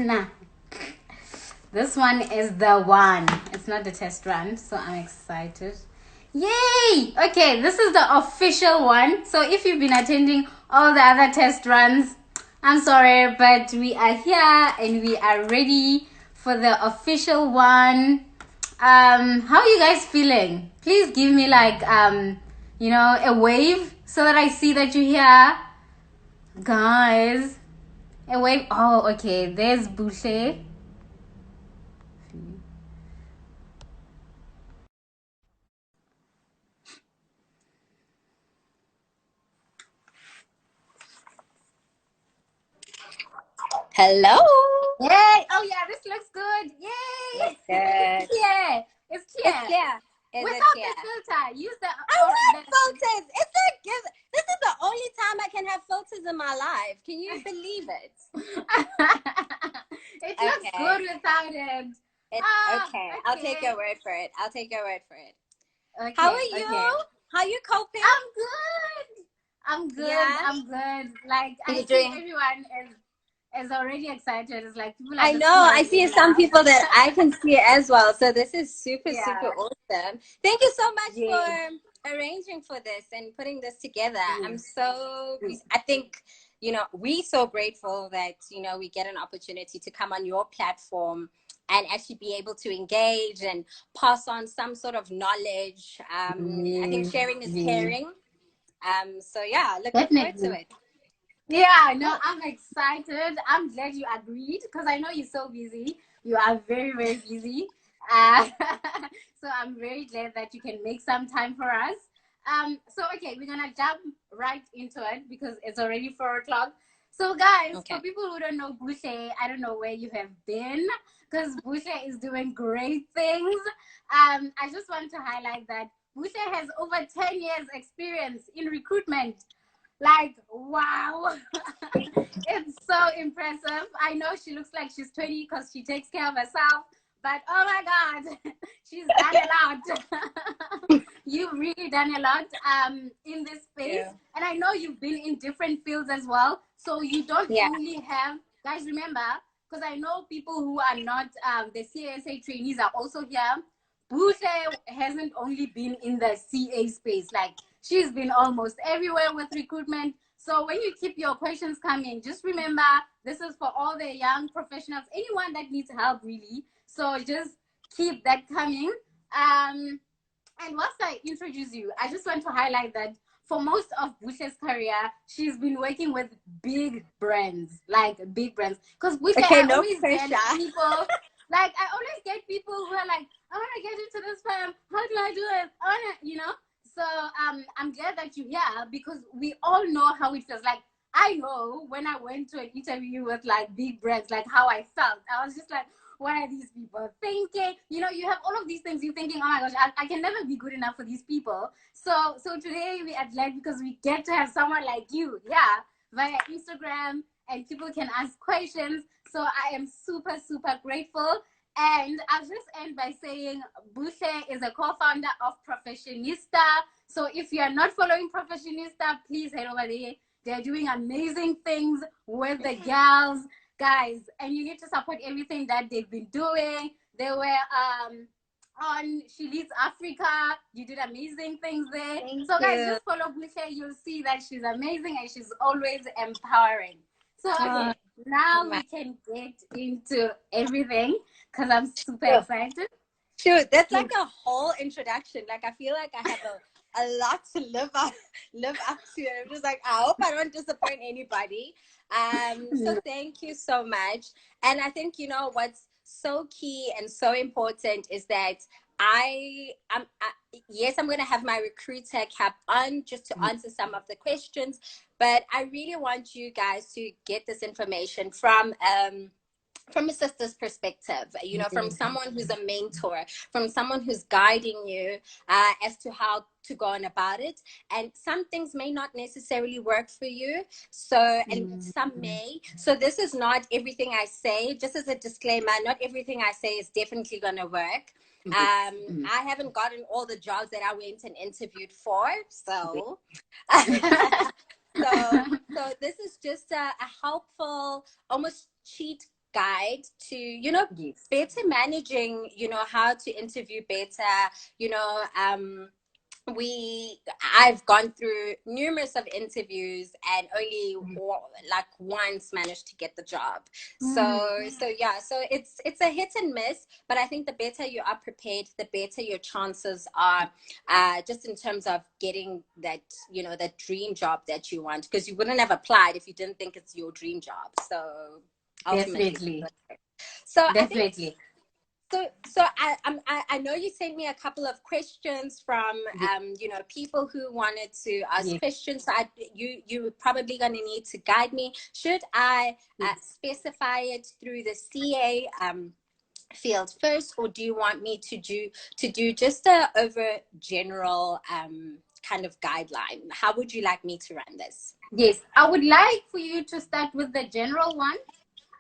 one. This one is the one. It's not the test run, so I'm excited. Yay! Okay, this is the official one. So if you've been attending all the other test runs, I'm sorry, but we are here and we are ready for the official one. How are you guys feeling? Please give me like a wave so that I see that you're here. Guys, a wave. Oh, okay. There's Buhle. Hello. Yay! Oh yeah, this looks good. Yay! Good. Yeah, it's clear. It's clear. Without the filter, use the. I want filters. It's a gift. This is the only time I can have filters in my life. Can you believe it? It looks good without it. Okay. I'll take your word for it. Okay, How are you? How are you coping? I'm good. Yeah? I'm good. Like I think everyone is already excited. It's like people are I know. I see some people that I can see as well. So this is super awesome. Thank you so much for arranging for this and putting this together. I'm so, I think, we're so grateful that, we get an opportunity to come on your platform and actually be able to engage and pass on some sort of knowledge. I think sharing is caring. So yeah, looking forward to it. Yeah, no, I'm excited. I'm glad you agreed because I know you're so busy. You are very, very busy. So I'm very glad that you can make some time for us. So okay, we're gonna jump right into it because it's already 4:00. So guys, for people who don't know Buhle, I don't know where you have been because Buhle is doing great things. I just want to highlight that Buhle has over 10 years experience in recruitment. Like, wow. It's so impressive. I know she looks like she's 20 because she takes care of herself, but oh my God, she's done a lot. You've really done a lot in this space. And I know you've been in different fields as well. So you don't only have, guys, remember, because I know people who are not the CASA trainees are also here. Buhle hasn't only been in the CA space. Like, she's been almost everywhere with recruitment. So when you keep your questions coming, just remember, this is for all the young professionals, anyone that needs help, really. So just keep that coming. And whilst I introduce you, I just want to highlight that for most of Buhle's career, she's been working with big brands, like big brands. Because Buhle, I always get people, like, I always get people who are like, I want to get into this firm. How do I do it? I want to, So I'm glad that you're here because we all know how it feels. Like, I know when I went to an interview with like big brands, like how I felt. I was just like, what are these people thinking? You have all of these things. You're thinking, oh my gosh, I can never be good enough for these people. So today we are glad because we get to have someone like you, via Instagram, and people can ask questions. So I am super, super grateful. And I'll just end by saying Buhle is a co-founder of Professionista. So if you are not following Professionista, please head over there. They're doing amazing things with the girls, guys. And you need to support everything that they've been doing. They were on She Leads Africa. You did amazing things there. Guys, just follow Buhle. You'll see that she's amazing and she's always empowering. So okay, now we can get into everything because I'm super excited. Sure, that's like a whole introduction. Like, I feel like I have a lot to live up to. I'm just like, I hope I don't disappoint anybody. So thank you so much. And I think, what's so key and so important is that yes, I'm going to have my recruiter cap on just to answer some of the questions, but I really want you guys to get this information from a sister's perspective, from someone who's a mentor, from someone who's guiding you as to how to go on about it. And some things may not necessarily work for you. And some may. So this is not everything I say. Just as a disclaimer, not everything I say is definitely going to work. I haven't gotten all the jobs that I went and interviewed for. So this is just a helpful, almost cheat guide to, you know, Yes. better managing, you know, how to interview better, you know, I've gone through numerous of interviews and only like once managed to get the job. So yeah, so it's a hit and miss, but I think the better you are prepared, the better your chances are, just in terms of getting that, you know, that dream job that you want, because you wouldn't have applied if you didn't think it's your dream job. So ultimately, Definitely. so I think Definitely. I know you sent me a couple of questions from Yes. you know, people who wanted to ask Yes. questions. So you're probably going to need to guide me. Should I Yes. specify it through the CA field first, or do you want me to do just a over general kind of guideline? How would you like me to run this? Yes. I would like for you to start with the general one.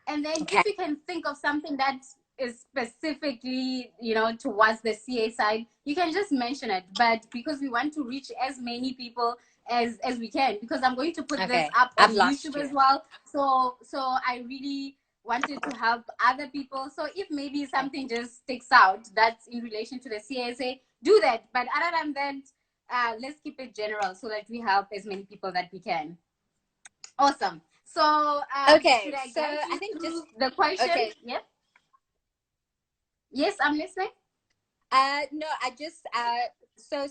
And then Okay. if you can think of something that is specifically, you know, towards the CA side, you can just mention it. But because we want to reach as many people as we can, because I'm going to put this Okay. up I've on lost YouTube you. as well. So I really wanted to help other people. So if maybe something just sticks out that's in relation to the CSA, do that. But other than that, let's keep it general so that we help as many people that we can. Awesome. So, should Okay. I So guide I you think just through the question? okay. Yeah. Yes, I'm listening. No, I just so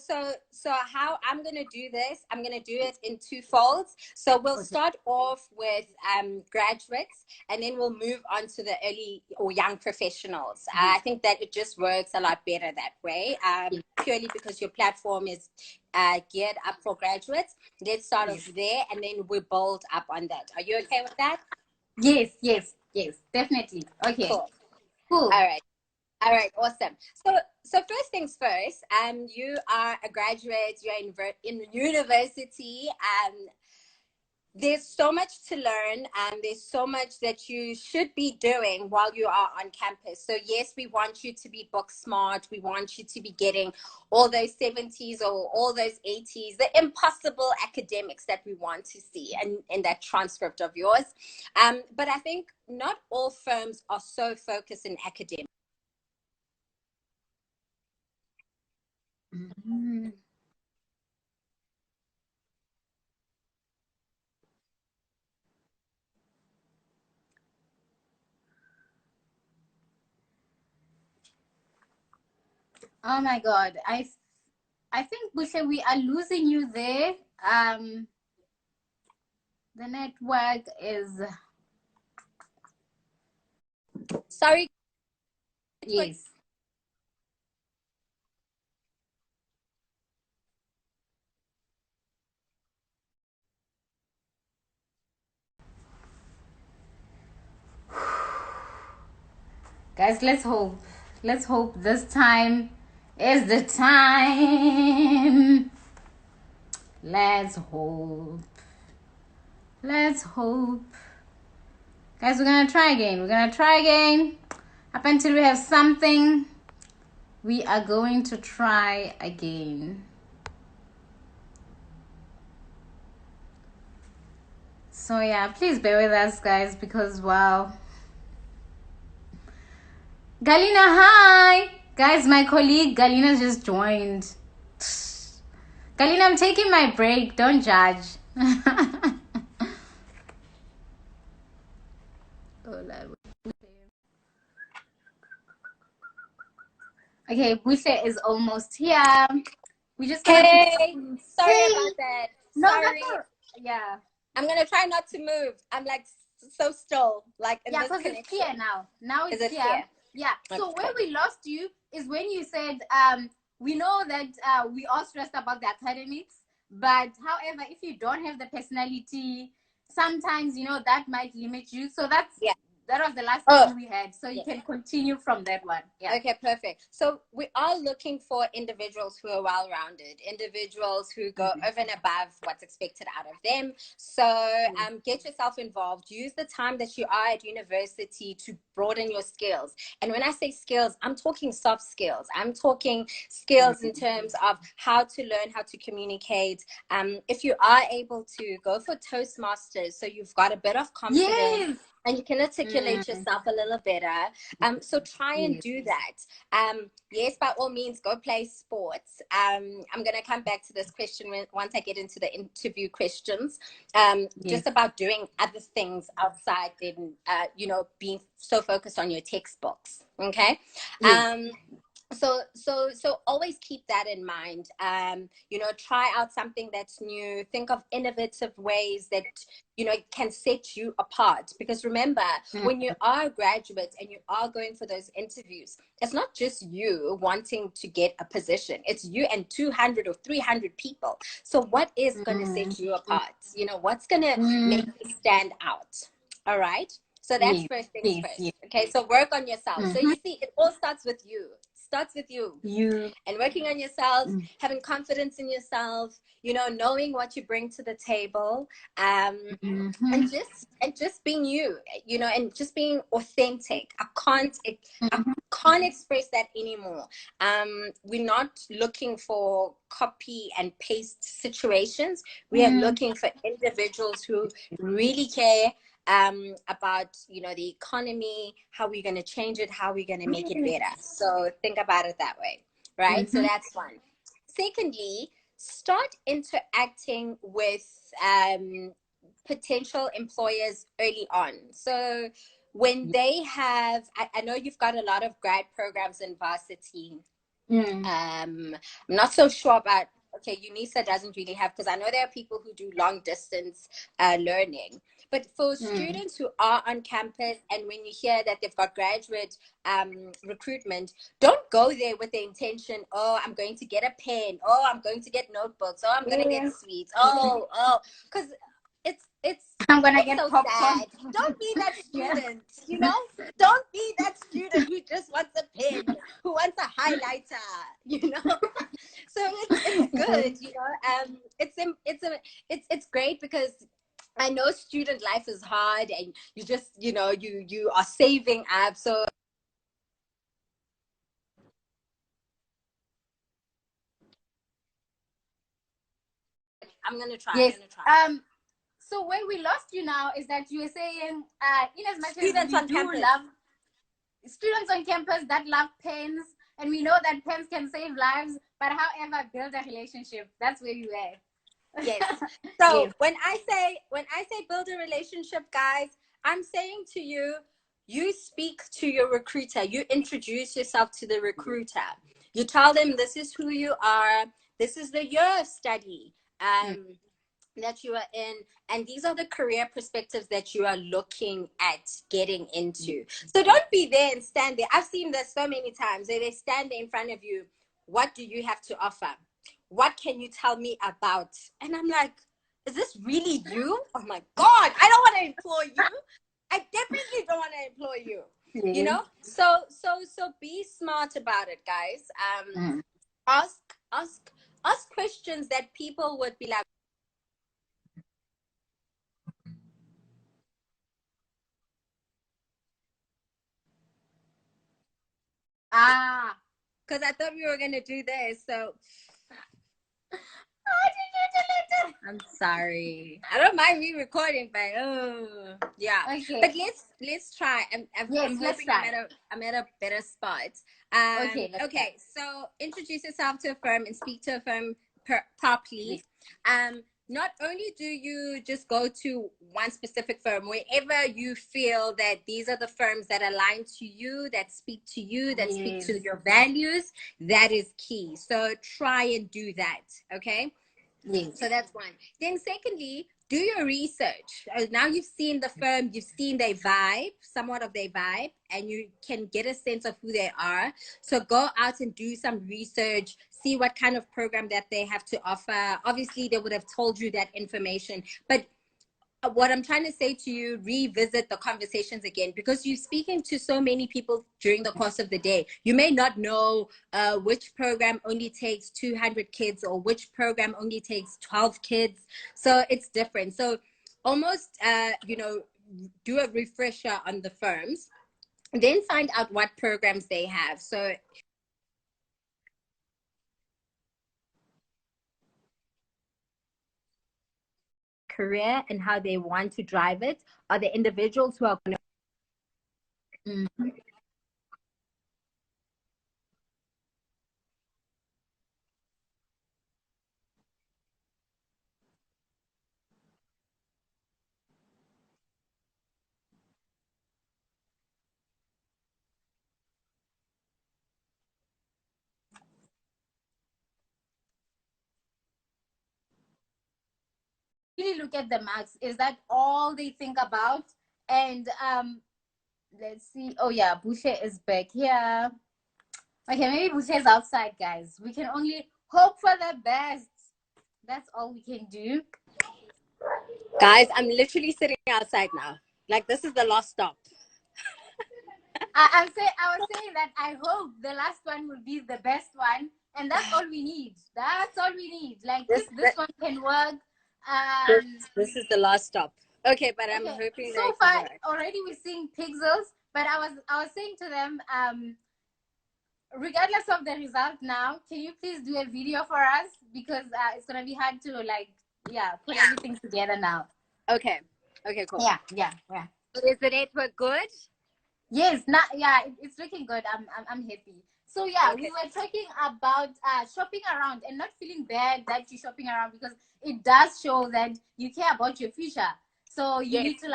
how I'm gonna do this, I'm gonna do it in two folds. So we'll Okay. start off with graduates, and then we'll move on to the early or young professionals. I think that it just works a lot better that way, Yes. purely because your platform is geared up for graduates. Let's start off Yes. there, and then we build up on that. Are you okay with that? Yes. Yes. Yes. Definitely. Okay. Cool. Cool. All right. All right, awesome. So first things first. You are a graduate. You're in university. There's so much to learn. There's so much that you should be doing while you are on campus. So yes, we want you to be book smart. We want you to be getting all those 70s or all those 80s, the impossible academics that we want to see, and in that transcript of yours. But I think not all firms are so focused in academics. Mhm. Oh my God. I think Buhle, we are losing you there. The network is Sorry. yes. Guys, let's hope. Let's hope this time is the time. Let's hope. Let's hope. Guys, we're gonna try again. We're gonna try again. Up until we have something, we are going to try again. So yeah, please bear with us, guys, because wow. Galina, hi! Guys, my colleague Galina just joined. Galina, I'm taking my break. Don't judge. Okay, Buhle is almost here. We're just gonna put Hey, sorry hey. about that. No, that's Sorry. all. Yeah. I'm gonna try not to move. I'm like so still, like in Yeah, this because it's connection. clear now. Now Is it's it clear. clear? Yeah. So where Okay. we lost you is when you said, we know that we all stressed about the academics, but however, if you don't have the personality, sometimes you know that might limit you. So Yeah. that was the last Oh, thing we had. So you yeah. can continue from that one. Yeah. Okay, perfect. So we are looking for individuals who are well-rounded, individuals who go over and above what's expected out of them. So get yourself involved. Use the time that you are at university to broaden your skills. And when I say skills, I'm talking soft skills. I'm talking skills in terms of how to learn how to communicate. If you are able to go for Toastmasters, so you've got a bit of confidence. Yes. and you can articulate yourself a little better. So try and do that. Yes, by all means, go play sports. I'm going to come back to this question once I get into the interview questions. Just about doing other things outside than, being so focused on your textbooks. Okay. So always keep that in mind. Try out something that's new. Think of innovative ways that can set you apart, because remember, when you are a graduate and you are going for those interviews, it's not just you wanting to get a position, it's you and 200 or 300 people. So what is going to set you apart? What's going to make you stand out? All right, so that's first things first. Okay, so work on yourself. So you see, it all starts with you. And working on yourself, having confidence in yourself, knowing what you bring to the table, and just being you, and just being authentic. I can't express that anymore. We're not looking for copy and paste situations. We are looking for individuals who really care about the economy, how we're going to change it, how we're going to make it better. So think about it that way, right? So that's one. Secondly, start interacting with potential employers early on. So when they have, I know you've got a lot of grad programs in varsity. I'm not so sure about, Unisa doesn't really have, because I know there are people who do long distance learning. But for students who are on campus, and when you hear that they've got graduate recruitment, don't go there with the intention, oh, I'm going to get a pen, oh, I'm going to get notebooks, oh, I'm going to get sweets, because it's I'm gonna get so popcorn. sad. Don't be that student, Don't be that student who just wants a pen, who wants a highlighter, So it's good, it's great, because I know student life is hard, and you just, you are saving up. So I'm gonna try. So where we lost you now is that you were saying, in as much students as on we do campus. love students on campus that love pens, and we know that pens can save lives, but however, build a relationship. That's where you were. Yes. So when I say build a relationship, guys, I'm saying to you, you speak to your recruiter. You introduce yourself to the recruiter. You tell them this is who you are. This is the year of study that you are in, and these are the career perspectives that you are looking at getting into. So don't be there and stand there. I've seen this so many times. They stand there in front of you. What do you have to offer? What can you tell me about? And I'm like, is this really you? Oh my God, I don't want to employ you. I definitely don't want to employ you. So be smart about it, guys. Ask questions that people would be like, because I thought we were gonna do this. So I'm sorry. I don't mind re-recording, but yeah. Okay. But let's try. I'm hoping I'm at a better spot. Okay. So introduce yourself to a firm and speak to a firm properly. Not only do you just go to one specific firm, wherever you feel that these are the firms that align to you, that speak to you, that speak to your values, that is key. So try and do that. Okay. So that's one. Then secondly, do your research. Now you've seen the firm, you've seen their vibe, somewhat of their vibe, and you can get a sense of who they are. So go out and do some research, see what kind of program that they have to offer. Obviously, they would have told you that information, but what I'm trying to say to you, revisit the conversations again, because you're speaking to so many people during the course of the day. You may not know which program only takes 200 kids or which program only takes 12 kids. So it's different. So almost, do a refresher on the firms, then find out what programs they have. So career and how they want to drive it are the individuals who are going Mm. Really look at the marks. Is that all they think about? And let's see. Oh yeah, Buhle is back here. Okay, maybe Buhle is outside, guys. We can only hope for the best. That's all we can do. Guys, I'm literally sitting outside now. Like, this is the last stop. I was saying that I hope the last one will be the best one, and that's all we need. That's all we need. Like, if this one can work. This is the last stop. Okay, but I'm hoping so that far already we're seeing pixels, but I was saying to them, regardless of the result now, can you please do a video for us, because it's gonna be hard to put everything together now. Okay, cool. Yeah. Is the network good? Yes, it's looking good. I'm happy. So we were talking about shopping around and not feeling bad that you're shopping around, because it does show that you care about your future. So you need to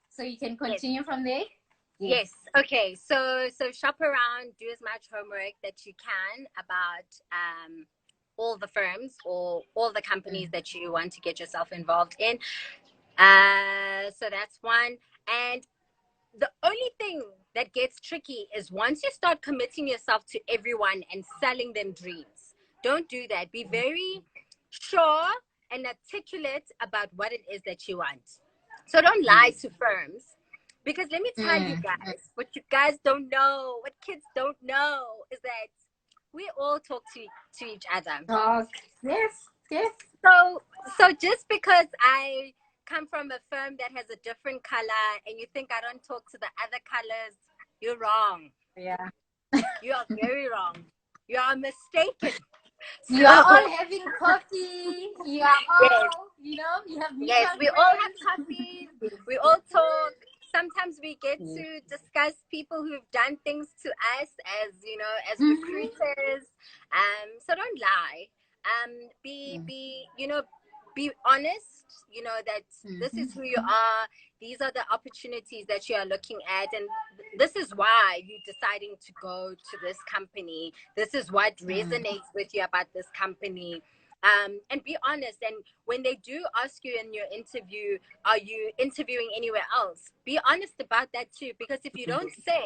So you can continue from there. Yes. Okay. So shop around, do as much homework that you can about all the firms or all the companies that you want to get yourself involved in. So that's one. And the only thing that gets tricky is once you start committing yourself to everyone and selling them dreams. Don't do that. Be very sure and articulate about what it is that you want. So don't lie to firms. Because let me tell you guys, what you guys don't know, what kids don't know, is that we all talk to each other. Oh, yes. So just because I come from a firm that has a different color and you think I don't talk to the other colors, you're wrong. Yeah. You are very wrong. You are mistaken. You are all having coffee. You are all, you have we all have coffees. We all talk. Sometimes we get to discuss people who've done things to us as recruiters. So don't lie. Be honest. That this is who you are. These are the opportunities that you are looking at, and this is why you're deciding to go to this company. This is what resonates with you about this company. And be honest. And when they do ask you in your interview, are you interviewing anywhere else? Be honest about that too, because if you don't say,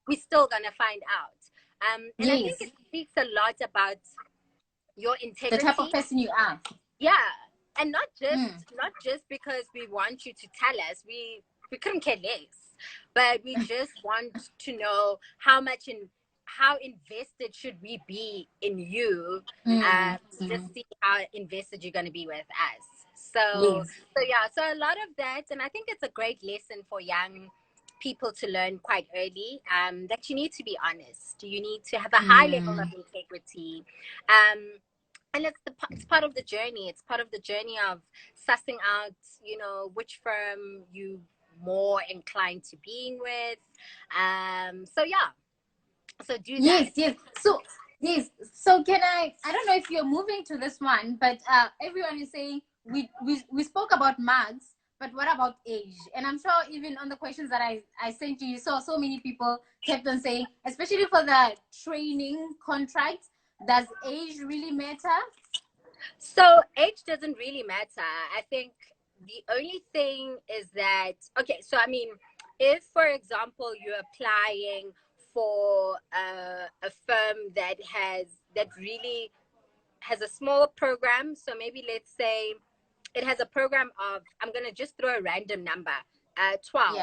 we're still gonna find out. And I think it speaks a lot about your integrity, the type of person you are. Yeah, and not just because we want you to tell us. We couldn't care less, but we just want to know how invested should we be in you, to just see how invested you're going to be with us. So a lot of that, and I think it's a great lesson for young people to learn quite early, that you need to be honest. You need to have a high level of integrity. And it's part of the journey. It's part of the journey of sussing out, which firm you more inclined to being with. So do that. Yes. So can I don't know if you're moving to this one, but everyone is saying we spoke about marks, but what about age? And I'm sure even on the questions that I sent you saw so many people kept on saying, especially for the training contracts, does age really matter? So age doesn't really matter. I think the only thing is that, so I mean, if, for example, you're applying for a firm that really has a small program, so maybe let's say it has a program of, I'm going to just throw a random number, 12,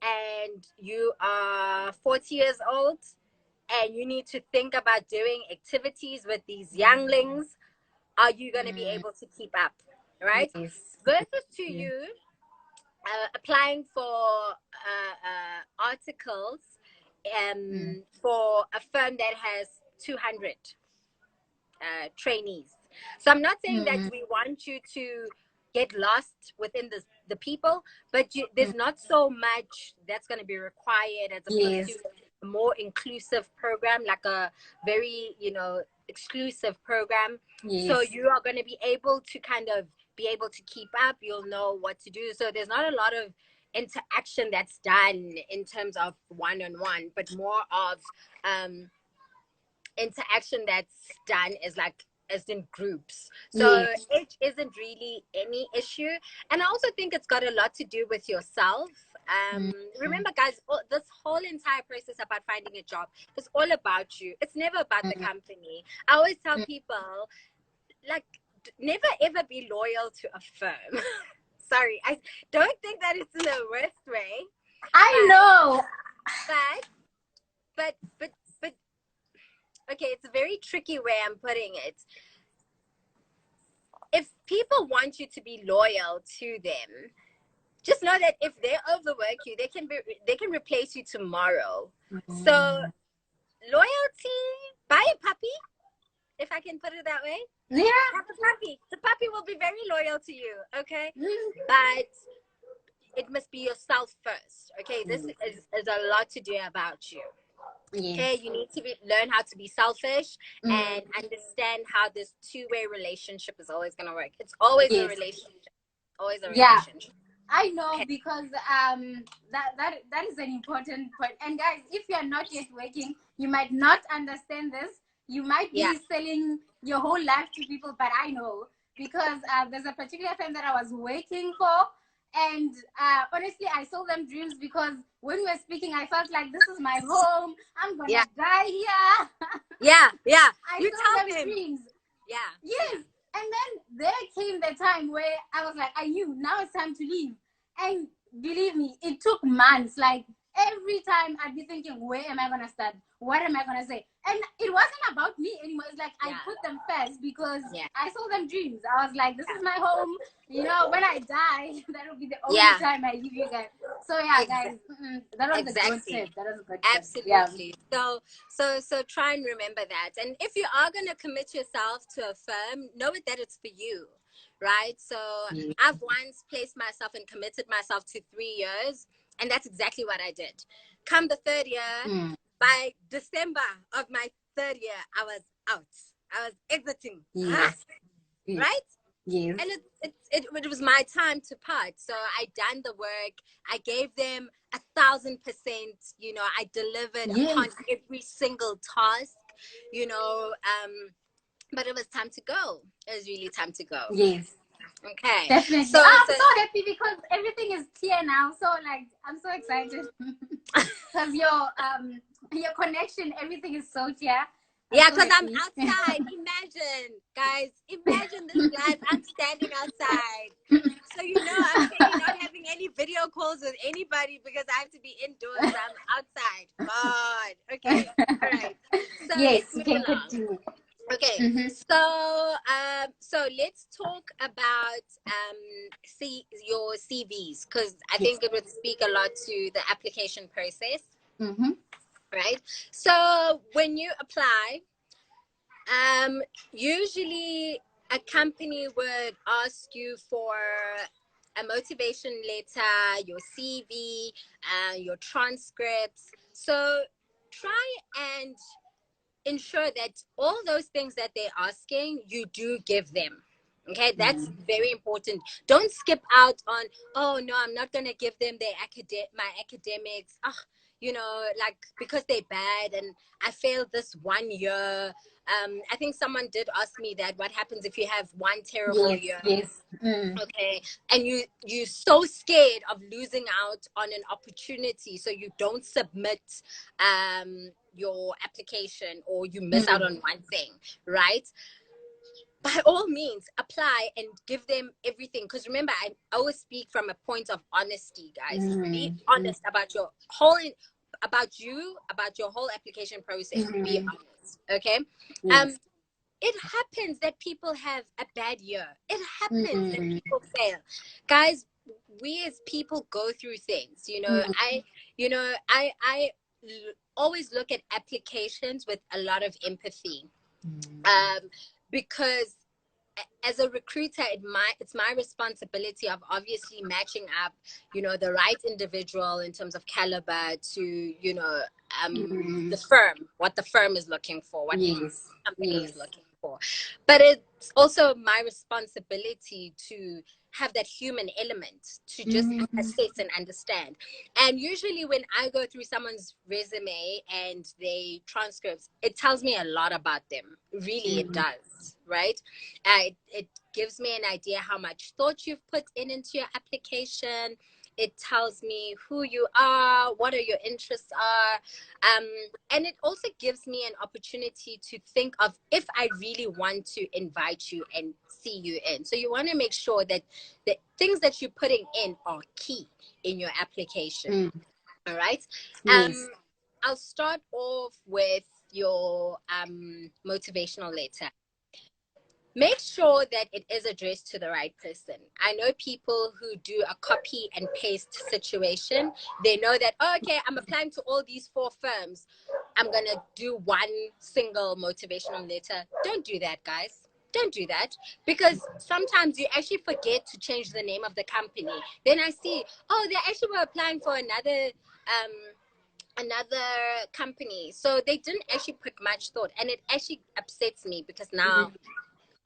and you are 40 years old, and you need to think about doing activities with these younglings, are you going to be able to keep up, right? Yes. Versus to you applying for articles for a firm that has 200 trainees. So I'm not saying that we want you to get lost within the people, but there's not so much that's going to be required as opposed to Yes. a more inclusive program, like a very, exclusive program. So Yes. you are going to be able to kind of be able to keep up. You'll know what to do. So there's not a lot of interaction that's done in terms of one-on-one, but more of interaction that's done is like as in groups. So Yes. it isn't really any issue. And I also think it's got a lot to do with yourself. Remember, guys, this whole entire process about finding a job is all about you. It's never about the company. I always tell people, like, never ever be loyal to a firm. Sorry, I don't think that it's in the worst way. I know. But okay, it's a very tricky way I'm putting it. If people want you to be loyal to them, just know that if they overwork you, they can replace you tomorrow. So loyalty, buy a puppy, if I can put it that way. Yeah. Have a puppy. The puppy will be very loyal to you, okay? But it must be yourself first, okay? This is a lot to do about you. Yes. Okay, you need to learn how to be selfish and understand how this two-way relationship is always going to work. It's always a relationship. Always a relationship. I know, because that is an important point. And guys, if you are not yet working, you might not understand this. You might be selling your whole life to people, but I know, because there's a particular firm that I was working for, and honestly, I sold them dreams, because when we were speaking, I felt like this is my home. I'm gonna die here. Yeah. I You sold tell them him. dreams. Yeah. Yes. And then there came the time where I was like, I knew now it's time to leave. And believe me, it took months. Like, every time I'd be thinking, where am I going to start? What am I going to say? And it wasn't about me anymore. It's like I put them first, because I sold them dreams. I was like, this is my home. You know, when I die, that will be the only time I leave you guys. So guys, that was a good tip. That was a good tip. Absolutely. So try and remember that. And if you are going to commit yourself to a firm, know that it's for you, right? So I've once placed myself and committed myself to 3 years, and that's exactly what I did. Come the third year, by December of my third year, I was out. I was exiting. Right? Yes. And it was my time to part. So I done the work. I gave them 1,000%. You know, I delivered upon every single task. You know, but it was time to go. It was really time to go. Yes. Okay. Definitely. So I'm so happy, because everything is clear now. So like, I'm so excited, because your connection, everything is so clear. Yeah, because I'm outside. Imagine, guys, imagine this life. I'm standing outside. So, you know, I'm clearly not having any video calls with anybody, because I have to be indoors. I'm outside. God. Okay. All right. So yes, let's you move can along. continue. Okay. So let's talk about your CVs, because I think it would speak a lot to the application process. Right? So when you apply, usually a company would ask you for a motivation letter, your CV, your transcripts. So try and ensure that all those things that they're asking, you do give them. Okay, that's very important. Don't skip out on, oh no, I'm not gonna give them my academics. You know, like, because they're bad and I failed this 1 year. I think someone did ask me that, what happens if you have one terrible year? Yes. Okay, and you're so scared of losing out on an opportunity, so you don't submit your application, or you miss out on one thing, right? By all means, apply and give them everything, because remember, I always speak from a point of honesty, guys. Be honest about your whole application process. Be honest, okay? It happens that people have a bad year. It happens that people fail, guys. We as people go through things, you know. I always look at applications with a lot of empathy, because as a recruiter, it's my responsibility of obviously matching up, you know, the right individual in terms of caliber to, you know, the firm, what the firm is looking for, what the company is looking for. But it's also my responsibility to have that human element to just assess and understand. And usually when I go through someone's resume and they transcripts, it tells me a lot about them. Really, it does, right? It gives me an idea how much thought you've put into your application. It tells me who you are, what are your interests are. And it also gives me an opportunity to think of if I really want to invite you and see you in. So you want to make sure that the things that you're putting in are key in your application. All right. I'll start off with your motivational letter. Make sure that it is addressed to the right person. I know people who do a copy and paste situation. They know that, oh, okay, I'm applying to all these 4 firms. I'm going to do one single motivational letter. Don't do that, guys. Don't do that, because sometimes you actually forget to change the name of the company. Then I see, oh, they actually were applying for another company. So they didn't actually put much thought, and it actually upsets me because now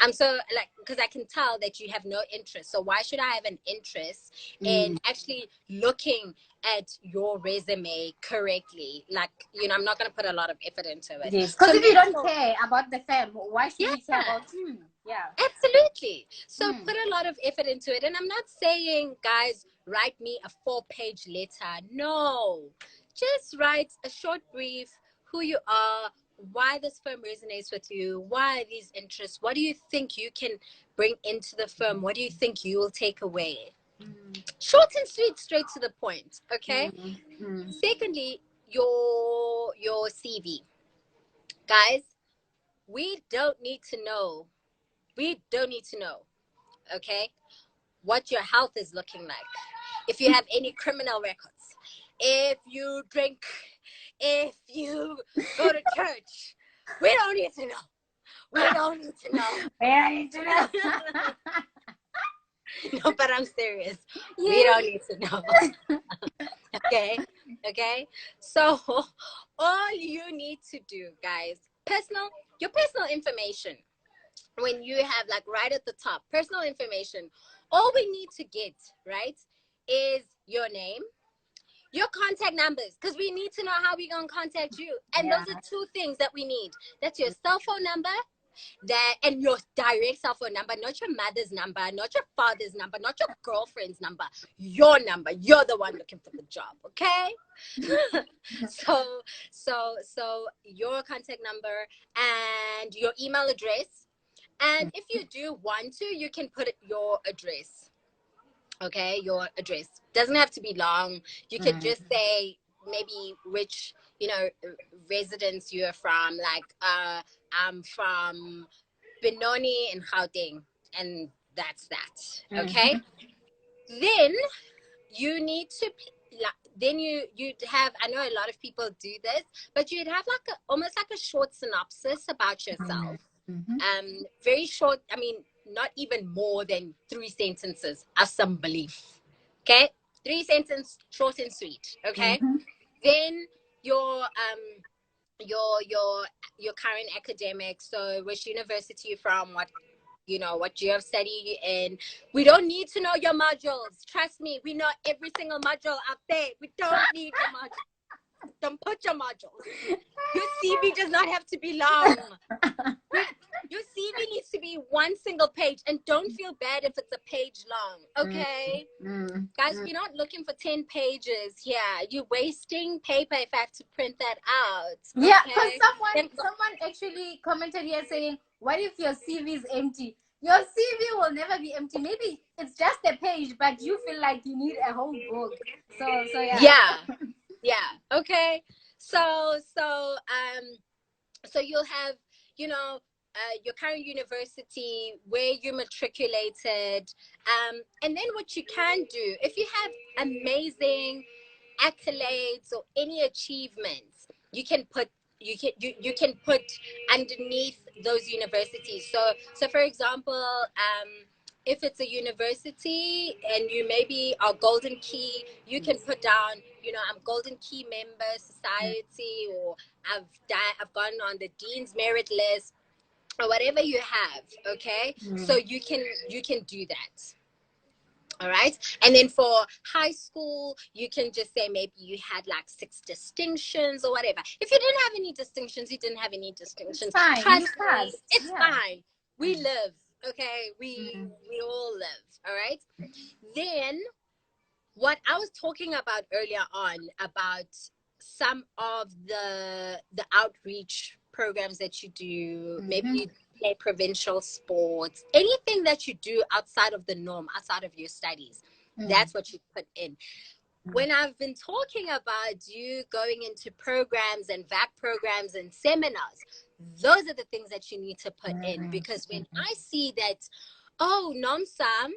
I'm so like, because I can tell that you have no interest. So why should I have an interest in actually looking at your resume correctly? Like, you know, I'm not going to put a lot of effort into it. Yes, because if you don't care about the firm, why should you care about you? Yeah, absolutely. So put a lot of effort into it. And I'm not saying, guys, write me a 4-page letter. No, just write a short brief, who you are, why this firm resonates with you, why are these interests, what do you think you can bring into the firm, what do you think you will take away. Short and sweet, straight to the point. Okay. Secondly, your CV. Guys, we don't need to know, okay, what your health is looking like, if you have any criminal records, if you drink, if you go to church. We don't need to know. We don't need to know. No, but I'm serious. Yeah. We don't need to know. Okay. So all you need to do, guys, your personal information. When you have, like, right at the top, personal information, all we need to get, right, is your name, your contact numbers, because we need to know how we're going to contact you. And those are 2 things that we need. That's your cell phone number, and your direct cell phone number, not your mother's number, not your father's number, not your girlfriend's number, your number. You're the one looking for the job, okay? So your contact number and your email address. And if you do want to, you can put your address. Okay, your address doesn't have to be long. You could just say maybe which, you know, residence you're from. Like, I'm from Benoni in Gauteng, and that's that. Okay. Then you need to, then you'd have, I know a lot of people do this, but you'd have like almost like a short synopsis about yourself. Very short. I mean, not even more than 3 sentences of some belief. Okay, 3 sentences, short and sweet. Okay. Then your current academics. So which university you're from, what you have studied in. We don't need to know your modules. Trust me, we know every single module out there. We don't need your modules. Don't put your modules. Your CV does not have to be long. Your CV needs to be 1 single page, and don't feel bad if it's a page long. Okay, guys, we're not looking for 10 pages here. You're wasting paper if I have to print that out. Okay? Yeah, because someone actually commented here saying, what if your CV is empty? Your CV will never be empty. Maybe it's just a page, but you feel like you need a whole book. So yeah. Okay. So you'll have, your current university, where you matriculated, and then what you can do, if you have amazing accolades or any achievements, you can put underneath those universities. So for example, if it's a university and you maybe are Golden Key, you can put down, I'm Golden Key member society, or I've gone on the Dean's Merit list, or whatever you have. Okay, so you can do that. All right. And then for high school, you can just say maybe you had like 6 distinctions or whatever. If you didn't have any distinctions, you didn't have any distinctions. It's fine. Trust me, it's fine. We live. Okay. We all live. All right. Then what I was talking about earlier on about some of the outreach programs that you do, maybe you play provincial sports, anything that you do outside of the norm, outside of your studies, that's what you put in. When I've been talking about you going into programs and VAC programs and seminars, those are the things that you need to put in, because when I see that, oh, Nomsa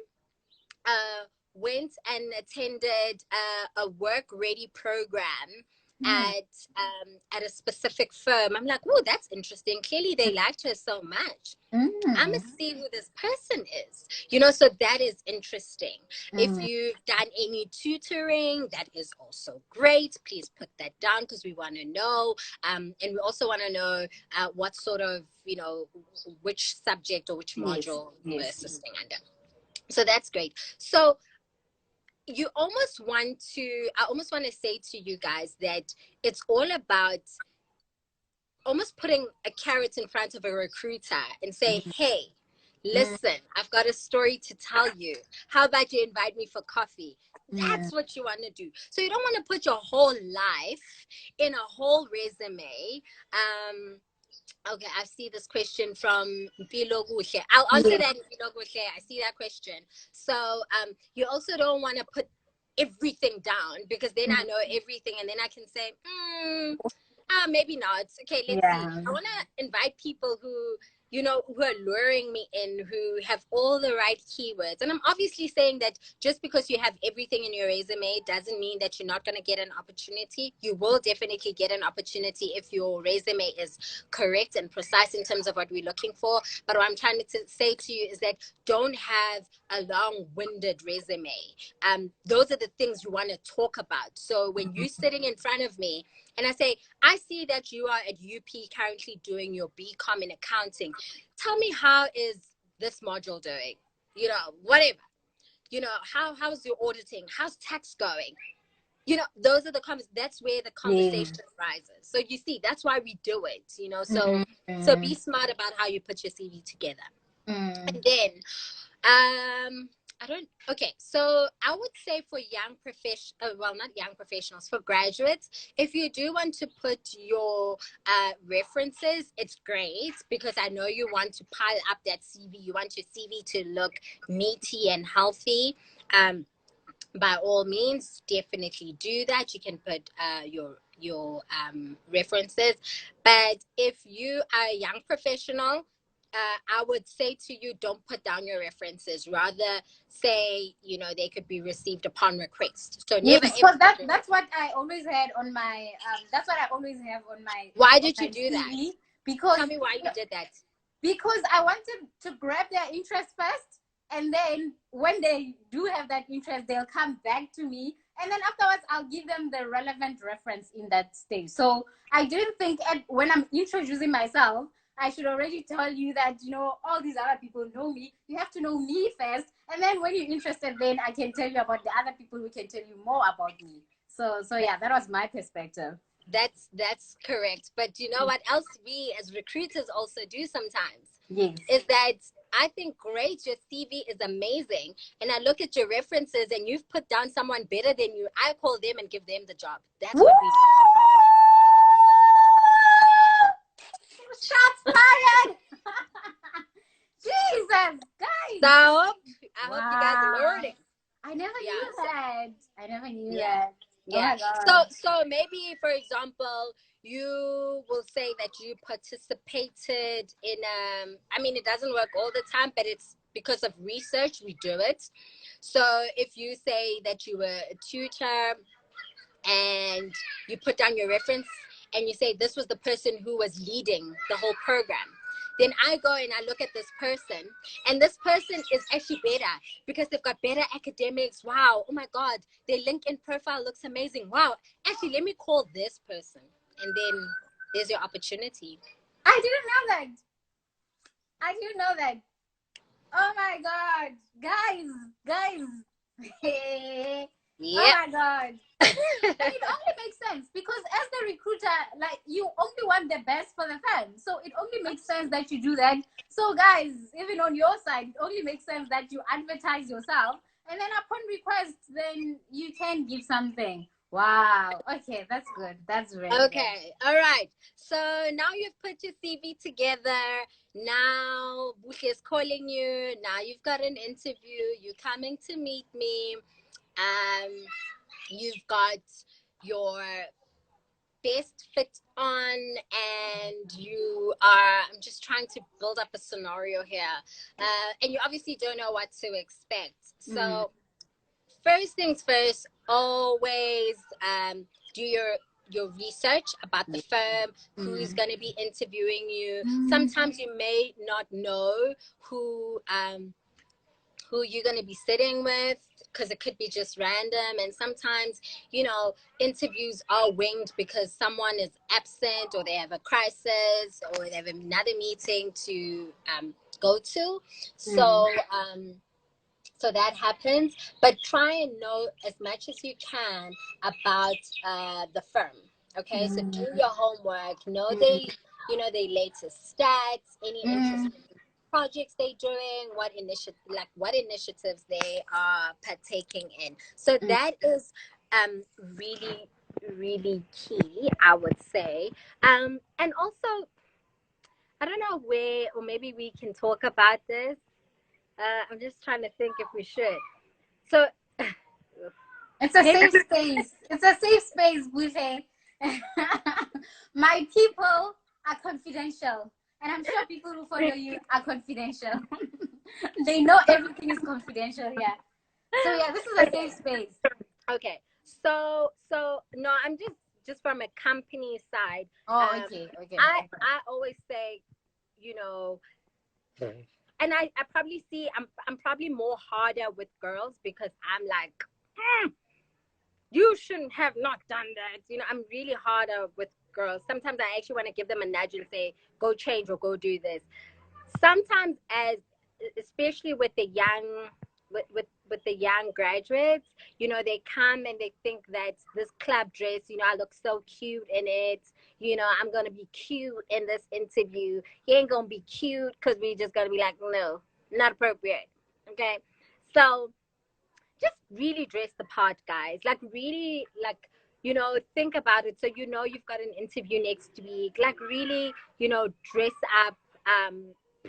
went and attended a work ready program at a specific firm, I'm like, oh, that's interesting. Clearly they liked her so much. I'm gonna see who this person is, so that is interesting. If you've done any tutoring, that is also great. Please put that down, because we want to know, and we also want to know what sort of, which subject or which module we're assisting under. So that's great. So I almost want to say to you guys that it's all about almost putting a carrot in front of a recruiter and say, hey, listen, I've got a story to tell you. How about you invite me for coffee? That's what you want to do. So you don't want to put your whole life in a whole resume. Okay, I see this question from Buhle Mbele. I'll answer that in Buhle Mbele. I see that question. So you also don't want to put everything down, because then I know everything, and then I can say, maybe not. Okay, let's see. I want to invite people who, who are luring me in, who have all the right keywords. And I'm obviously saying that just because you have everything in your resume doesn't mean that you're not going to get an opportunity. You will definitely get an opportunity if your resume is correct and precise in terms of what we're looking for. But what I'm trying to say to you is that don't have a long-winded resume. Those are the things you want to talk about. So when you're sitting in front of me and I say, I see that you are at UP currently doing your BCom in accounting. Tell me, how is this module doing? Whatever. How's your auditing? How's tax going? Those are the comments. That's where the conversation arises. So you see, that's why we do it. So be smart about how you put your CV together. And then so I would say for not young professionals, for graduates, if you do want to put your references, it's great, because I know you want to pile up that CV. You want your CV to look meaty and healthy. By all means, definitely do that. You can put your references. But if you are a young professional, I would say to you, don't put down your references. Rather say, they could be received upon request. So never. So that's what I always had on my. That's what I always have on my. Why did you do that? Because tell me why you did that. Because I wanted to grab their interest first, and then when they do have that interest, they'll come back to me, and then afterwards I'll give them the relevant reference in that stage. So I didn't think when I'm introducing myself, I should already tell you that, all these other people know me. You have to know me first. And then when you're interested, then I can tell you about the other people who can tell you more about me. So yeah, that was my perspective. That's correct. But you know what else we as recruiters also do sometimes? Yes. Is that I think, great, your CV is amazing. And I look at your references and you've put down someone better than you. I call them and give them the job. That's what we do. Shots fired! Jesus, guys. So I hope you guys are learning. I never knew that. That. Yeah. Oh so maybe, for example, you will say that you participated in it doesn't work all the time, but it's because of research we do it. So if you say that you were a tutor and you put down your reference and you say this was the person who was leading the whole program, Then I go and I look at this person, and this person is actually better because they've got better academics. Wow. Oh my God. Their LinkedIn profile looks amazing. Wow. Actually, let me call this person. And then there's your opportunity. I didn't know that. I didn't know that. Oh my God. Guys. Yeah. Oh my God. And it only makes sense because as the recruiter, like, you only want the best for the firm. So it only makes sense that you do that. So guys, even on your side, it only makes sense that you advertise yourself, and then upon request, then you can give something. Wow. Okay, that's good. That's really Okay. All right. So now you've put your CV together. Now Buhle is calling you. Now you've got an interview. You're coming to meet me. You've got your best fit on, and you are, I'm just trying to build up a scenario here, and you obviously don't know what to expect. So first things first, always do your research about the firm, who's going to be interviewing you. Sometimes you may not know who you're going to be sitting with, because it could be just random. And sometimes, you know, interviews are winged because someone is absent, or they have a crisis, or they have another meeting to go to. So so that happens. But try and know as much as you can about the firm. Okay, so do your homework, know their latest stats, any interesting projects they're doing, what initiatives they are partaking in. So that is really, really key, I would say. And also, I don't know where, or maybe we can talk about this. I'm just trying to think if we should. So it's a safe space. It's a safe space, Buhle. My people are confidential. And I'm sure people who follow you are confidential. They know everything is confidential here. So yeah, this is a safe space. Okay. So no, I'm just from a company side. Oh, okay. I always say, you know, and I probably see I'm probably more harder with girls because I'm like, you shouldn't have not done that. You know, I'm really harder with girls. Sometimes I actually want to give them a nudge and say, go change or go do this. Sometimes, especially with the young with the young graduates, you know, they come and they think that this club dress, you know, I look so cute in it, you know, I'm gonna be cute in this interview. You ain't gonna be cute, because we just gonna be like, no, not appropriate. Okay, so just really dress the part, guys. Like, really, like, you know, think about it. So, you know, you've got an interview next week. Like, really, you know, dress up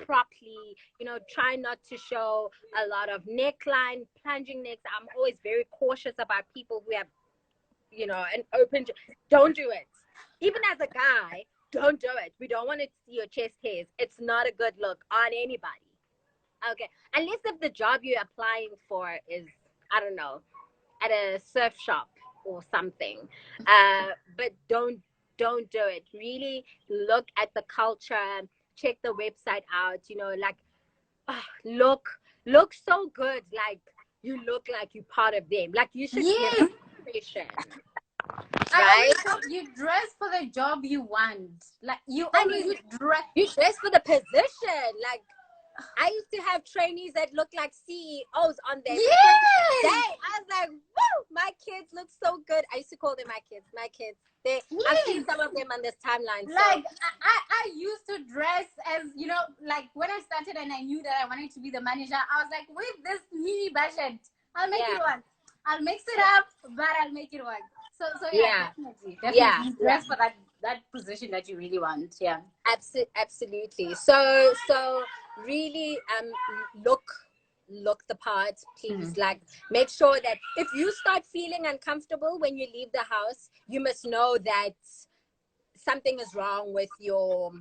properly. You know, try not to show a lot of neckline, plunging necks. I'm always very cautious about people who have, you know, an open. Don't do it. Even as a guy, don't do it. We don't want to see your chest hairs. It's not a good look on anybody. Okay, unless if the job you're applying for is, I don't know, at a surf shop or something. But don't do it. Really look at the culture, check the website out, you know, like, look so good, like you look like you're part of them. Like, you should be an inspiration. Right? You dress for the job you want. Like, you dress for the position. Like, I used to have trainees that looked like CEOs on their day. I was like, woo, my kids look so good. I used to call them my kids. I've seen some of them on this timeline. Like, I used to dress as, you know, like when I started and I knew that I wanted to be the manager, I was like, with this mini budget, I'll make it work. I'll mix it up, but I'll make it work. So yeah, definitely. Yeah. Dress for that position that you really want. Yeah. Absolutely. So really look the part, please. Like, make sure that if you start feeling uncomfortable when you leave the house, you must know that something is wrong with your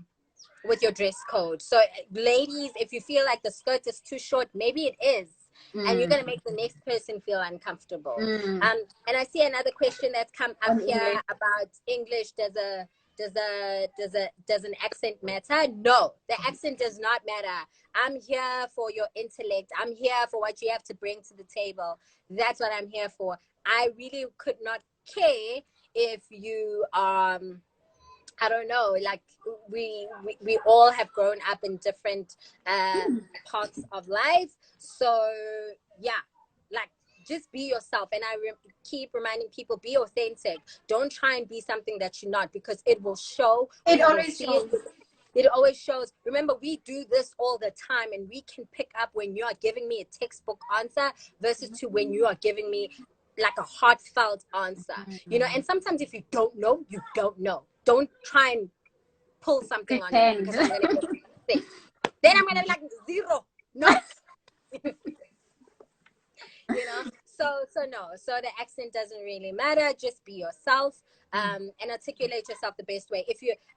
dress code. So ladies, if you feel like the skirt is too short, maybe it is. And you're going to make the next person feel uncomfortable. And I see another question that's come up here about English. There's a does an accent matter? No, the accent does not matter. I'm here for your intellect. I'm here for what you have to bring to the table. That's what I'm here for. I really could not care if you I don't know, like we all have grown up in different parts of life. So yeah, like just be yourself. And I keep reminding people, be authentic. Don't try and be something that you're not, because it will show. It always shows. It always shows. Remember, we do this all the time, and we can pick up when you are giving me a textbook answer versus to when you are giving me like a heartfelt answer, you know. And sometimes if you don't know, you don't know. Don't try and pull something on me, because I'm gonna get sick. Then I'm gonna be like 0. No. You know, so no, so the accent doesn't really matter. Just be yourself, and articulate yourself the best way.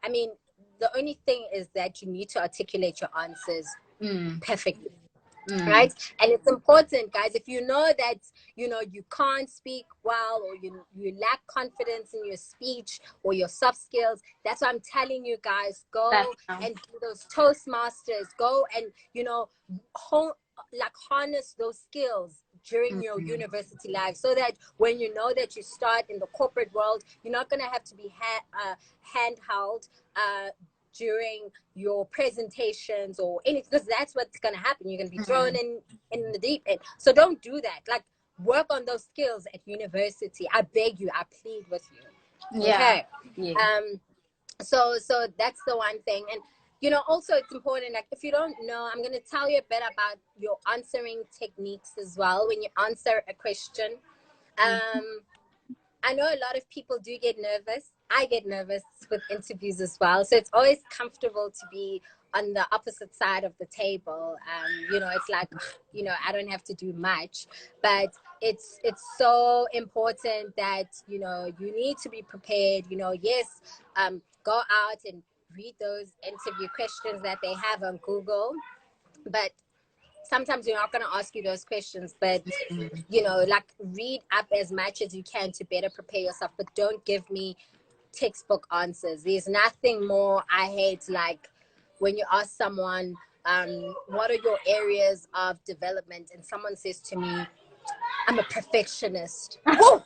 I mean, the only thing is that you need to articulate your answers perfectly. Right? And it's important, guys, if you know that, you know, you can't speak well, or you lack confidence in your speech or your soft skills, that's why I'm telling you guys, go and do those Toastmasters. Go and, you know, harness those skills during your university life, so that when you know that you start in the corporate world, you're not going to have to be handheld during your presentations or anything, because that's what's going to happen. You're going to be thrown in the deep end. So don't do that. Like, work on those skills at university. I beg you, I plead with you. Okay. So that's the one thing. And you know, also it's important, like, if you don't know, I'm going to tell you a bit about your answering techniques as well when you answer a question. I know a lot of people do get nervous. I get nervous with interviews as well. So it's always comfortable to be on the opposite side of the table. You know, it's like, you know, I don't have to do much, but it's so important that, you know, you need to be prepared. You know, yes, go out and read those interview questions that they have on Google, but sometimes you're not going to ask you those questions. But you know, like, read up as much as you can to better prepare yourself, but don't give me textbook answers. There's nothing more I hate like when you ask someone, what are your areas of development, and someone says to me, I'm a perfectionist. I'm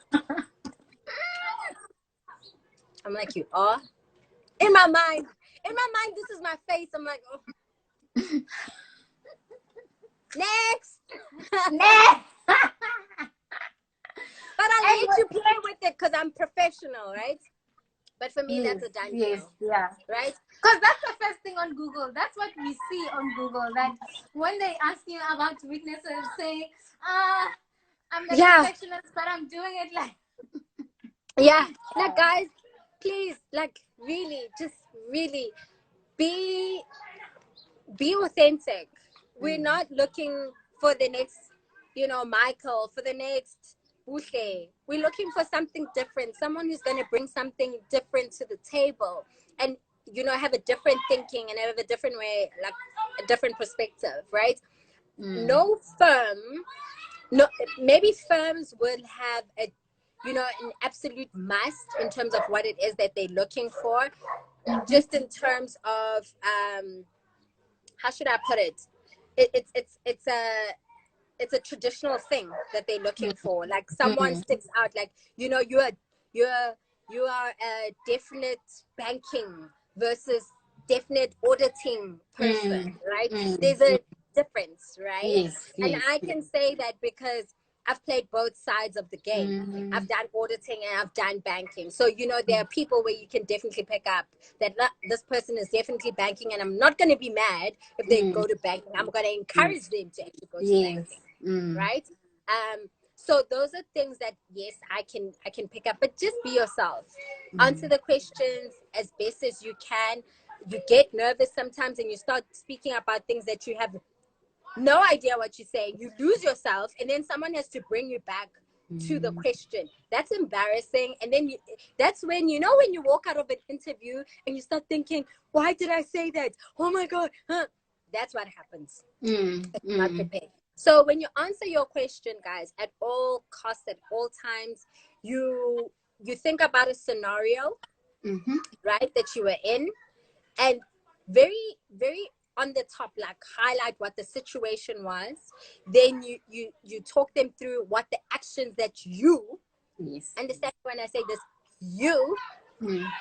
like, you are? In my mind, this is my face. I'm like, oh. Next. But I'll let you play with it because I'm professional, right? But for me, that's a done deal. Right? Because that's the first thing on Google. That's what we see on Google. That when they ask you about weaknesses, say, I'm the perfectionist, but I'm doing it like... Like, guys, please, like, really, just really be authentic. We're not looking for the next, you know, Michael, for the next Buhle. We're looking for something different, someone who's going to bring something different to the table, and, you know, have a different thinking and have a different way, like a different perspective, right? No firm, maybe firms will have a, you know, an absolute must in terms of what it is that they're looking for, just in terms of, how should I put it? It's a traditional thing that they're looking for. Like, someone sticks out, like, you know, you are a definite banking versus definite auditing person, right? There's a difference, right? And I can say that because I've played both sides of the game. I've done auditing and I've done banking. So, you know, there are people where you can definitely pick up that this person is definitely banking, and I'm not going to be mad if they go to banking. I'm going to encourage them to actually go to banking, right? So those are things that, yes, I can pick up, but just be yourself. Answer the questions as best as you can. You get nervous sometimes and you start speaking about things that you have no idea what you're saying. You lose yourself, and then someone has to bring you back to the question. That's embarrassing. And then that's when, you know, when you walk out of an interview and you start thinking, why did I say that? Oh my God. That's what happens. It's not prepared. So when you answer your question, guys, at all costs, at all times, you think about a scenario, right, that you were in, and very, very on the top, like highlight what the situation was. Then you talk them through what the actions that you understand when I say this, you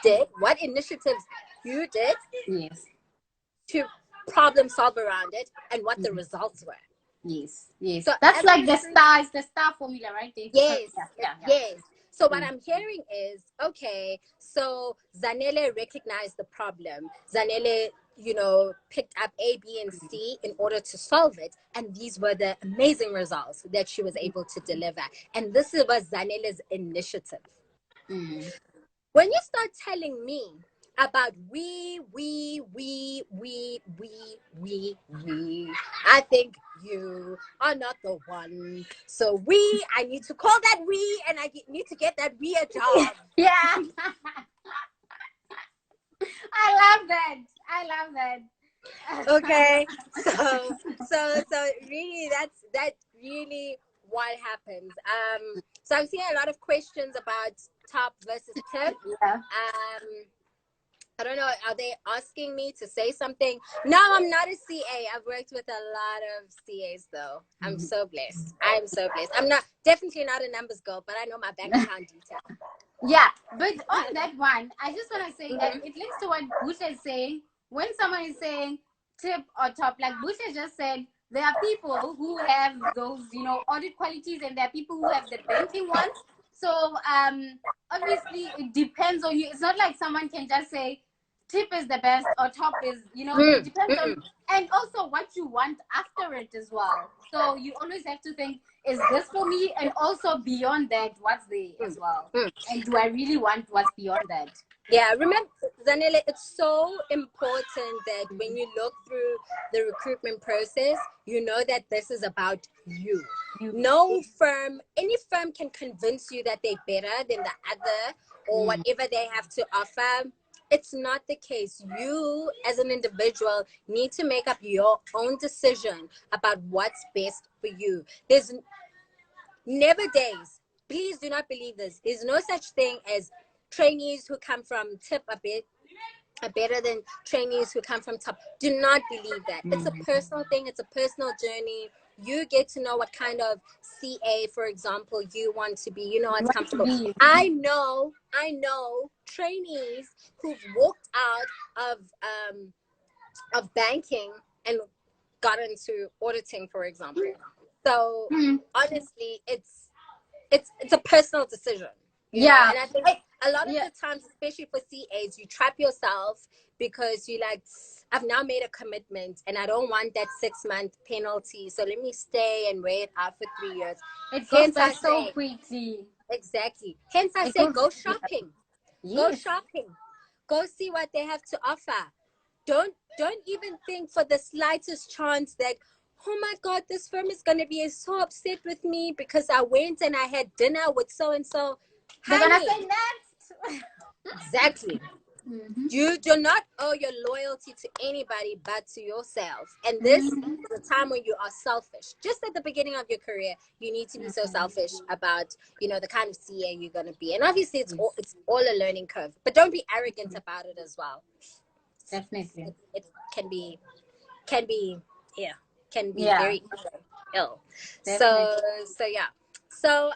did, what initiatives you did to problem solve around it, and what the results were. Yes, yes. So that's like the star formula, right? Yes, yes. So what I'm hearing is, okay, so Zanele recognized the problem. Zanele, picked up A, B, and C in order to solve it. And these were the amazing results that she was able to deliver. And this was Zanele's initiative. When you start telling me about we, I think you are not the one. So I need to call that we, and I need to get that we a job. Yeah. I love that. Okay. So really that's really what happens. So I'm seeing a lot of questions about top versus tip. Yeah. I don't know. Are they asking me to say something? No, I'm not a CA. I've worked with a lot of CAs, though. I'm so blessed. I'm so blessed. I'm definitely not a numbers girl, but I know my bank account details. Yeah, but on that one, I just want to say that it links to what Buhle is saying. When someone is saying tip or top, like Buhle just said, there are people who have those, audit qualities, and there are people who have the banking ones. So obviously it depends on you. It's not like someone can just say tip is the best or top is, it depends on, and also what you want after it as well. So you always have to think, is this for me? And also beyond that, what's there as well? And do I really want what's beyond that? Yeah, remember, Zanele, it's so important that when you look through the recruitment process, you know that this is about you. No firm, any firm can convince you that they're better than the other or whatever they have to offer. It's not the case. You, as an individual, need to make up your own decision about what's best for you. There's never days. Please do not believe this. There's no such thing as trainees who come from tip are better than trainees who come from top. Do not believe that. It's a personal thing. It's a personal journey. You get to know what kind of CA, for example, you want to be. You know what's comfortable. I know trainees who've walked out of banking and got into auditing, for example. So honestly, it's a personal decision. Yeah. And I think a lot of the times, especially for CAs, you trap yourself because you like, I've now made a commitment and I don't want that 6-month penalty. So let me stay and wait out for 3 years. It goes by so quickly. Exactly. Hence I say go shopping. Go shopping. Go see what they have to offer. Don't even think for the slightest chance that, oh my God, this firm is going to be so upset with me because I went and I had dinner with so-and-so. They're going to say next. Exactly. You do not owe your loyalty to anybody but to yourself. And this is a time when you are selfish. Just at the beginning of your career, you need to be so selfish about, the kind of CA you're going to be. And obviously, it's all a learning curve. But don't be arrogant about it as well. Definitely. It can be very ill. Definitely. So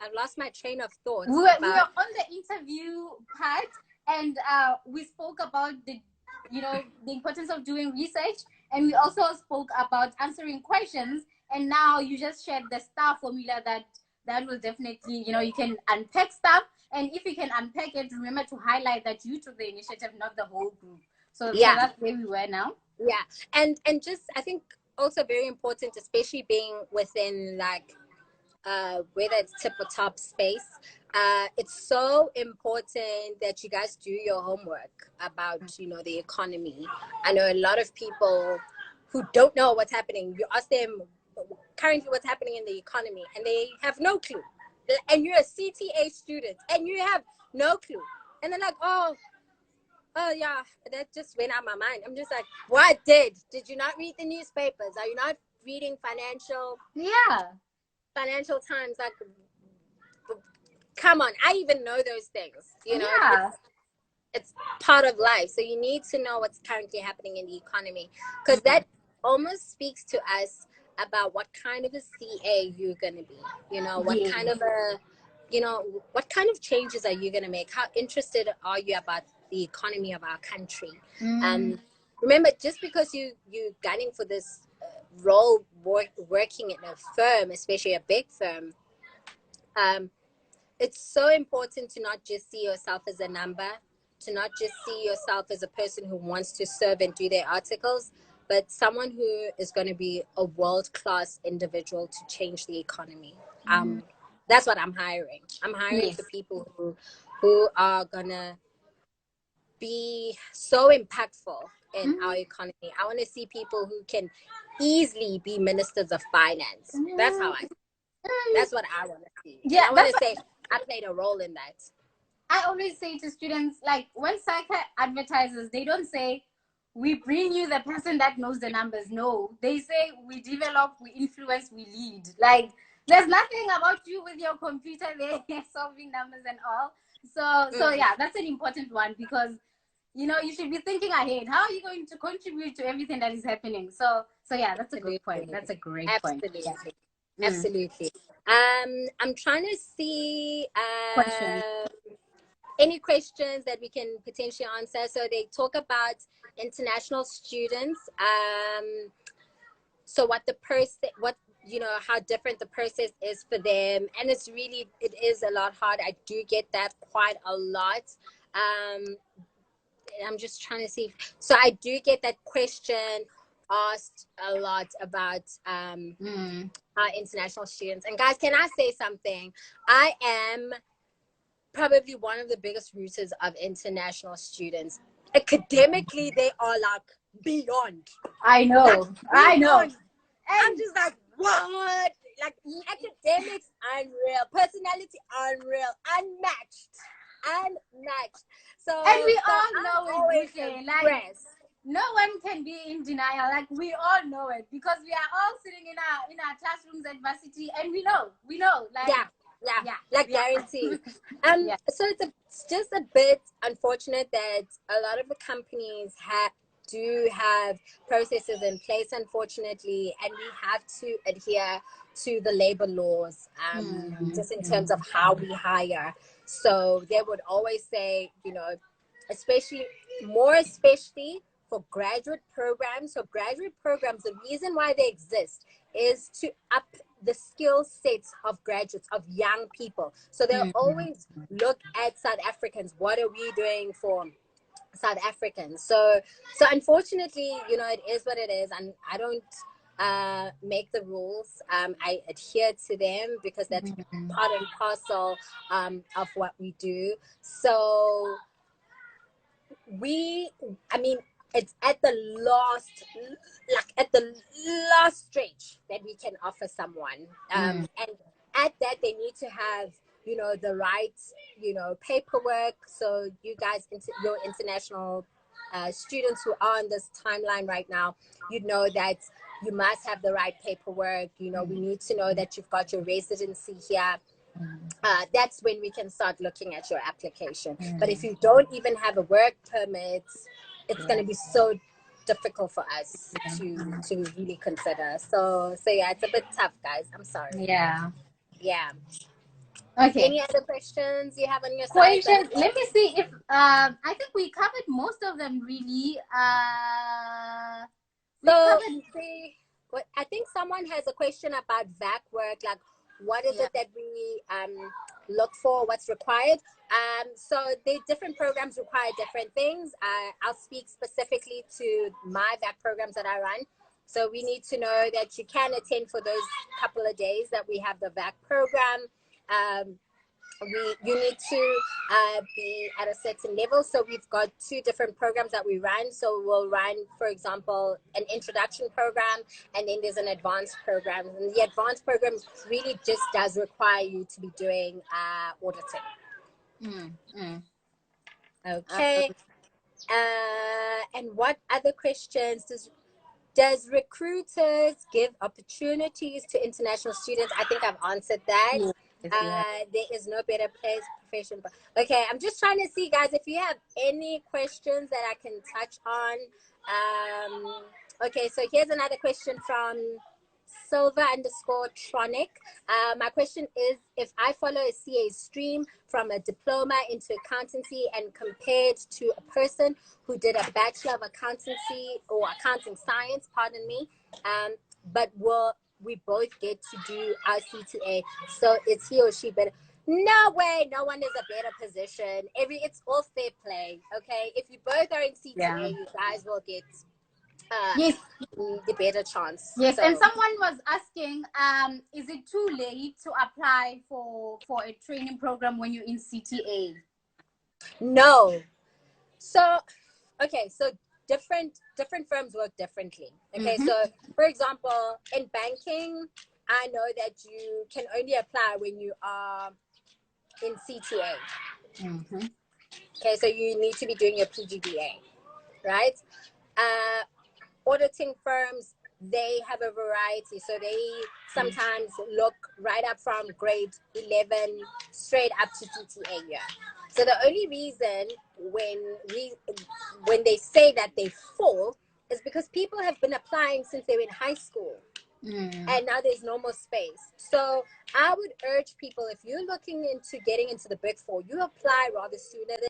I've lost my train of thought. We were on the interview part, and we spoke about the importance of doing research, and we also spoke about answering questions. And now you just shared the star formula that will definitely, you can unpack stuff. And if you can unpack it, remember to highlight that you took the initiative, not the whole group. So that's where we were now. Yeah, and just I think also very important, especially being within like whether it's tip or top space, it's so important that you guys do your homework about the economy. I know a lot of people who don't know what's happening. You ask them currently what's happening in the economy, and they have no clue. And you're a CTA student, and you have no clue. And they're like, oh yeah, that just went out of my mind. I'm just like, what did you not read the newspapers? Are you not reading Financial Times? Like, come on, I even know those things. You know, Yeah. it's part of life. So you need to know what's currently happening in the economy, because that almost speaks to us about what kind of a CA you're going to be. You know, what Yeah. kind of a, you know, what kind of changes are you going to make? How interested are you about the economy of our country? Remember, just because you're gunning for this role, working in a firm, especially a big firm, it's so important to not just see yourself as a number, to not just see yourself as a person who wants to serve and do their articles, but someone who is going to be a world-class individual to change the economy. That's what I'm hiring. I'm hiring for people who are going to be so impactful in our economy. I want to see people who can easily be ministers of finance. That's how that's what I want to see. Yeah, I want to say I played a role in that. I always say to students, like when Psycha advertises, they don't say, we bring you the person that knows the numbers. No, they say we develop, we influence, we lead. Like there's nothing about you with your computer there solving numbers and all. So yeah, that's an important one, because you know you should be thinking ahead. How are you going to contribute to everything that is happening? So yeah, that's a good point. That's a great point. Yeah. Absolutely. I'm trying to see any questions that we can potentially answer. So they talk about international students. So what you know, how different the process is for them, and it is a lot hard. I do get that quite a lot. I'm just trying to see. So I do get that question asked a lot about our international students. And guys, can I say something? I am probably one of the biggest rooters of international students. Academically, they are like beyond. I know. Like, I know. And I'm just like, what? Like academics, unreal. Personality, unreal. Unmatched. So, and we so all know it, Buhle. Like no one can be in denial. Like we all know it, because we are all sitting in our classrooms at varsity, and we know. Like like guaranteed. So it's just a bit unfortunate that a lot of the companies do have processes in place, unfortunately, and we have to adhere to the labor laws just in terms of how we hire. So they would always say, you know, especially for graduate programs. So graduate programs, the reason why they exist is to up the skill sets of graduates, of young people. So they'll always look at South Africans. What are we doing for South Africans? So unfortunately, you know, it is what it is, and I don't make the rules. I adhere to them because that's part and parcel of what we do. So it's at the last stretch that we can offer someone, and at that they need to have, you know, the right, you know, paperwork. So you guys, your international students who are on this timeline right now, you know that you must have the right paperwork. You know, we need to know that you've got your residency here. That's when we can start looking at your application. But if you don't even have a work permit, it's going to be so difficult for us to really consider. So yeah, it's a bit tough, guys. I'm sorry. Yeah. Okay. Any other questions you have on your side? Let me see if I think we covered most of them really. I think someone has a question about VAC work, like what is it that we look for, what's required. So the different programs require different things. I'll speak specifically to my VAC programs that I run. So we need to know that you can attend for those couple of days that we have the VAC program. You need to be at a certain level. So we've got 2 different programs that we run. So we'll run, for example, an introduction program, and then there's an advanced program. And the advanced program really just does require you to be doing auditing. Okay. And what other questions does recruiters give opportunities to international students? I think I've answered that. There is no better place profession. Okay, I'm just trying to see, guys, if you have any questions that I can touch on. Okay, so here's another question from Silver_Tronic. My question is, if I follow a CA stream from a diploma into accountancy and compared to a person who did a Bachelor of Accountancy or Accounting Science, pardon me, but we both get to do our CTA, so it's he or she better? No way, no one is a better position. It's all fair play, okay? If you both are in CTA, you guys will get yes, the better chance. Yes, so. And someone was asking, is it too late to apply for a training program when you're in CTA? No. So, okay, so different firms work differently. Okay, so for example, in banking, I know that you can only apply when you are in CTA. Okay, so you need to be doing your PGBA, right? Auditing firms, they have a variety, so they sometimes look right up from grade 11 straight up to CTA year. So the only reason when they say that they fall is because people have been applying since they were in high school. And now there's no more space. So I would urge people, if you're looking into getting into the Big Four, you apply rather sooner than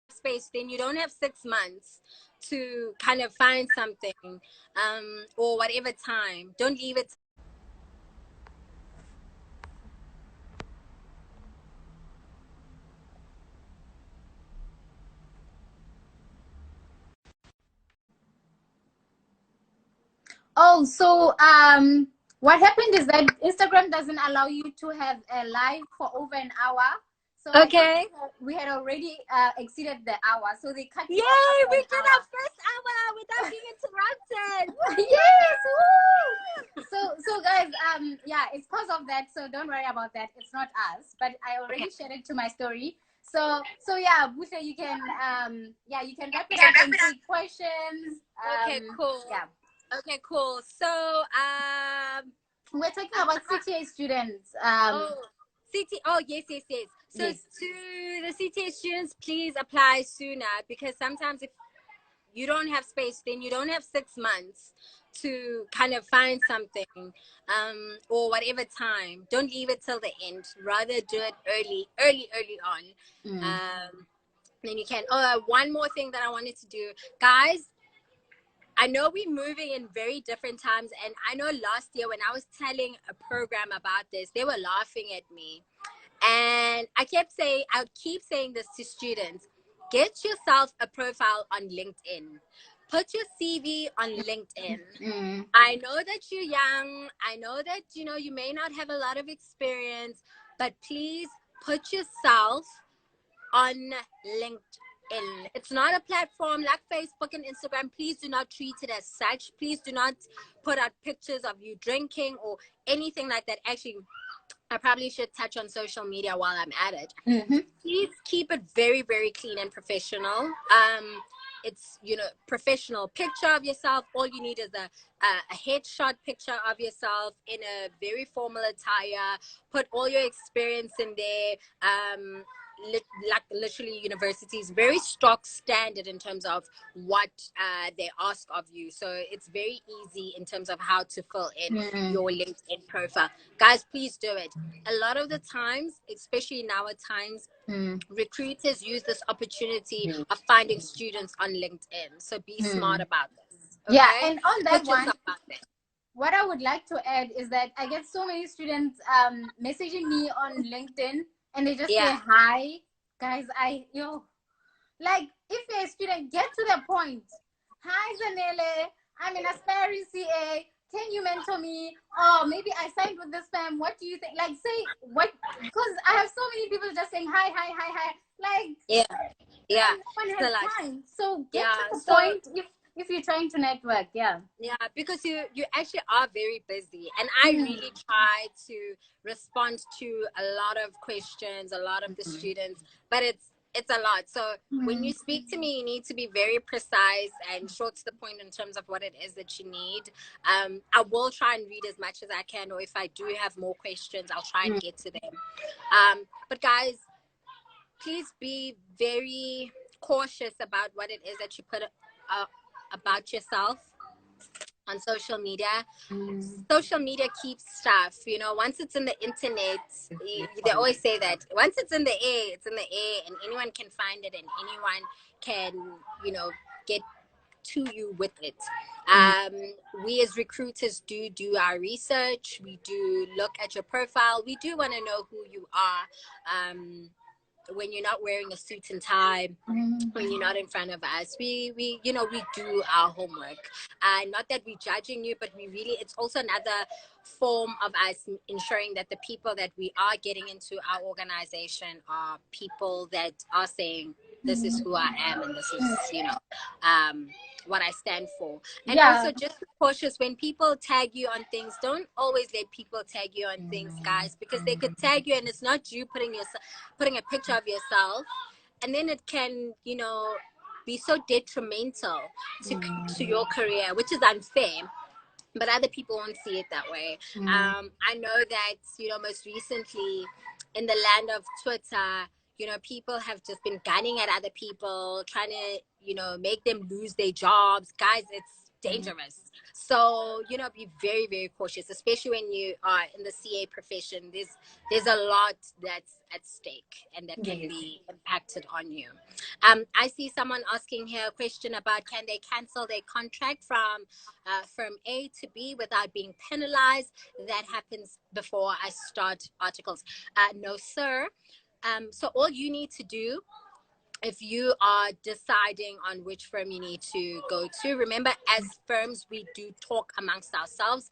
space. Then you don't have 6 months to kind of find something, or whatever time. Don't leave it. Oh, so what happened is that Instagram doesn't allow you to have a live for over an hour. So okay, we had already exceeded the hour, so they cut. Yay! We did our first hour without being interrupted. Yes! Woo! So guys, yeah, it's because of that. So don't worry about that. It's not us, but I already shared it to my story. So yeah, Buhle, you can you can wrap it up and take questions. Okay, cool. Yeah. Okay, cool. So we're talking about CTA students. Yes. So yes. To the CTA students, please apply sooner, because sometimes if you don't have space, then you don't have 6 months to kind of find something, or whatever time. Don't leave it till the end. Rather do it early on. Then you can. Oh, one more thing that I wanted to do, guys. I know we're moving in very different times, and I know last year when I was telling a program about this, they were laughing at me. And I would keep saying this to students: get yourself a profile on LinkedIn. Put your CV on LinkedIn. I know that you're young. I know that, you may not have a lot of experience, but please put yourself on LinkedIn. It's not a platform like Facebook and Instagram. Please do not treat it as such. Please do not put out pictures of you drinking or anything like that. Actually, I probably should touch on social media while I'm at it. Please keep it very, very clean and professional. It's, professional picture of yourself. All you need is a headshot picture of yourself in a very formal attire. Put all your experience in there. Like literally, universities very stock standard in terms of what they ask of you, so it's very easy in terms of how to fill in your LinkedIn profile. Guys, please do it. A lot of the times, especially in our times, recruiters use this opportunity of finding students on LinkedIn, so be smart about this. Okay? Yeah, and on that one, what I would like to add is that I get so many students messaging me on LinkedIn, and they just say hi. Guys, like, if you're a student, get to the point. Hi, Zanele, I'm an aspiring CA. Can you mentor me? Oh, maybe I signed with this firm. What do you think? Like, say what? Because I have so many people just saying hi. Like, yeah. No one has time. So get to the point. if you're trying to network. Yeah. Yeah, because you actually are very busy, and I really try to respond to a lot of questions, a lot of the students, but it's a lot. So when you speak to me, you need to be very precise and short to the point in terms of what it is that you need. I will try and read as much as I can, or if I do have more questions, I'll try and get to them. But guys, please be very cautious about what it is that you put about yourself on social media. Social media keeps stuff, you know, once it's in the internet, they always say that once it's in the air, it's in the air, and anyone can find it, and anyone can, you know, get to you with it. We as recruiters do our research. We do look at your profile. We do want to know who you are. When you're not wearing a suit and tie, when you're not in front of us, we you know, we do our homework. Not that we're judging you, but we really, it's also another form of us ensuring that the people that we are getting into our organization are people that are saying, this is who I am, and this is, you know, what I stand for. And also just be cautious when people tag you on things. Don't always let people tag you on things, guys, because they could tag you and it's not you putting a picture of yourself, and then it can, you know, be so detrimental to your career, which is unfair. But other people won't see it that way. I know that, you know, most recently in the land of Twitter, you know, people have just been gunning at other people, trying to, you know, make them lose their jobs. Guys, it's dangerous. So, you know, be very, very cautious, especially when you are in the CA profession. There's a lot that's at stake and that can be impacted on you. I see someone asking here a question about, can they cancel their contract from A to B without being penalized? That happens before I start articles. No, sir. So all you need to do, if you are deciding on which firm you need to go to, remember, as firms, we do talk amongst ourselves.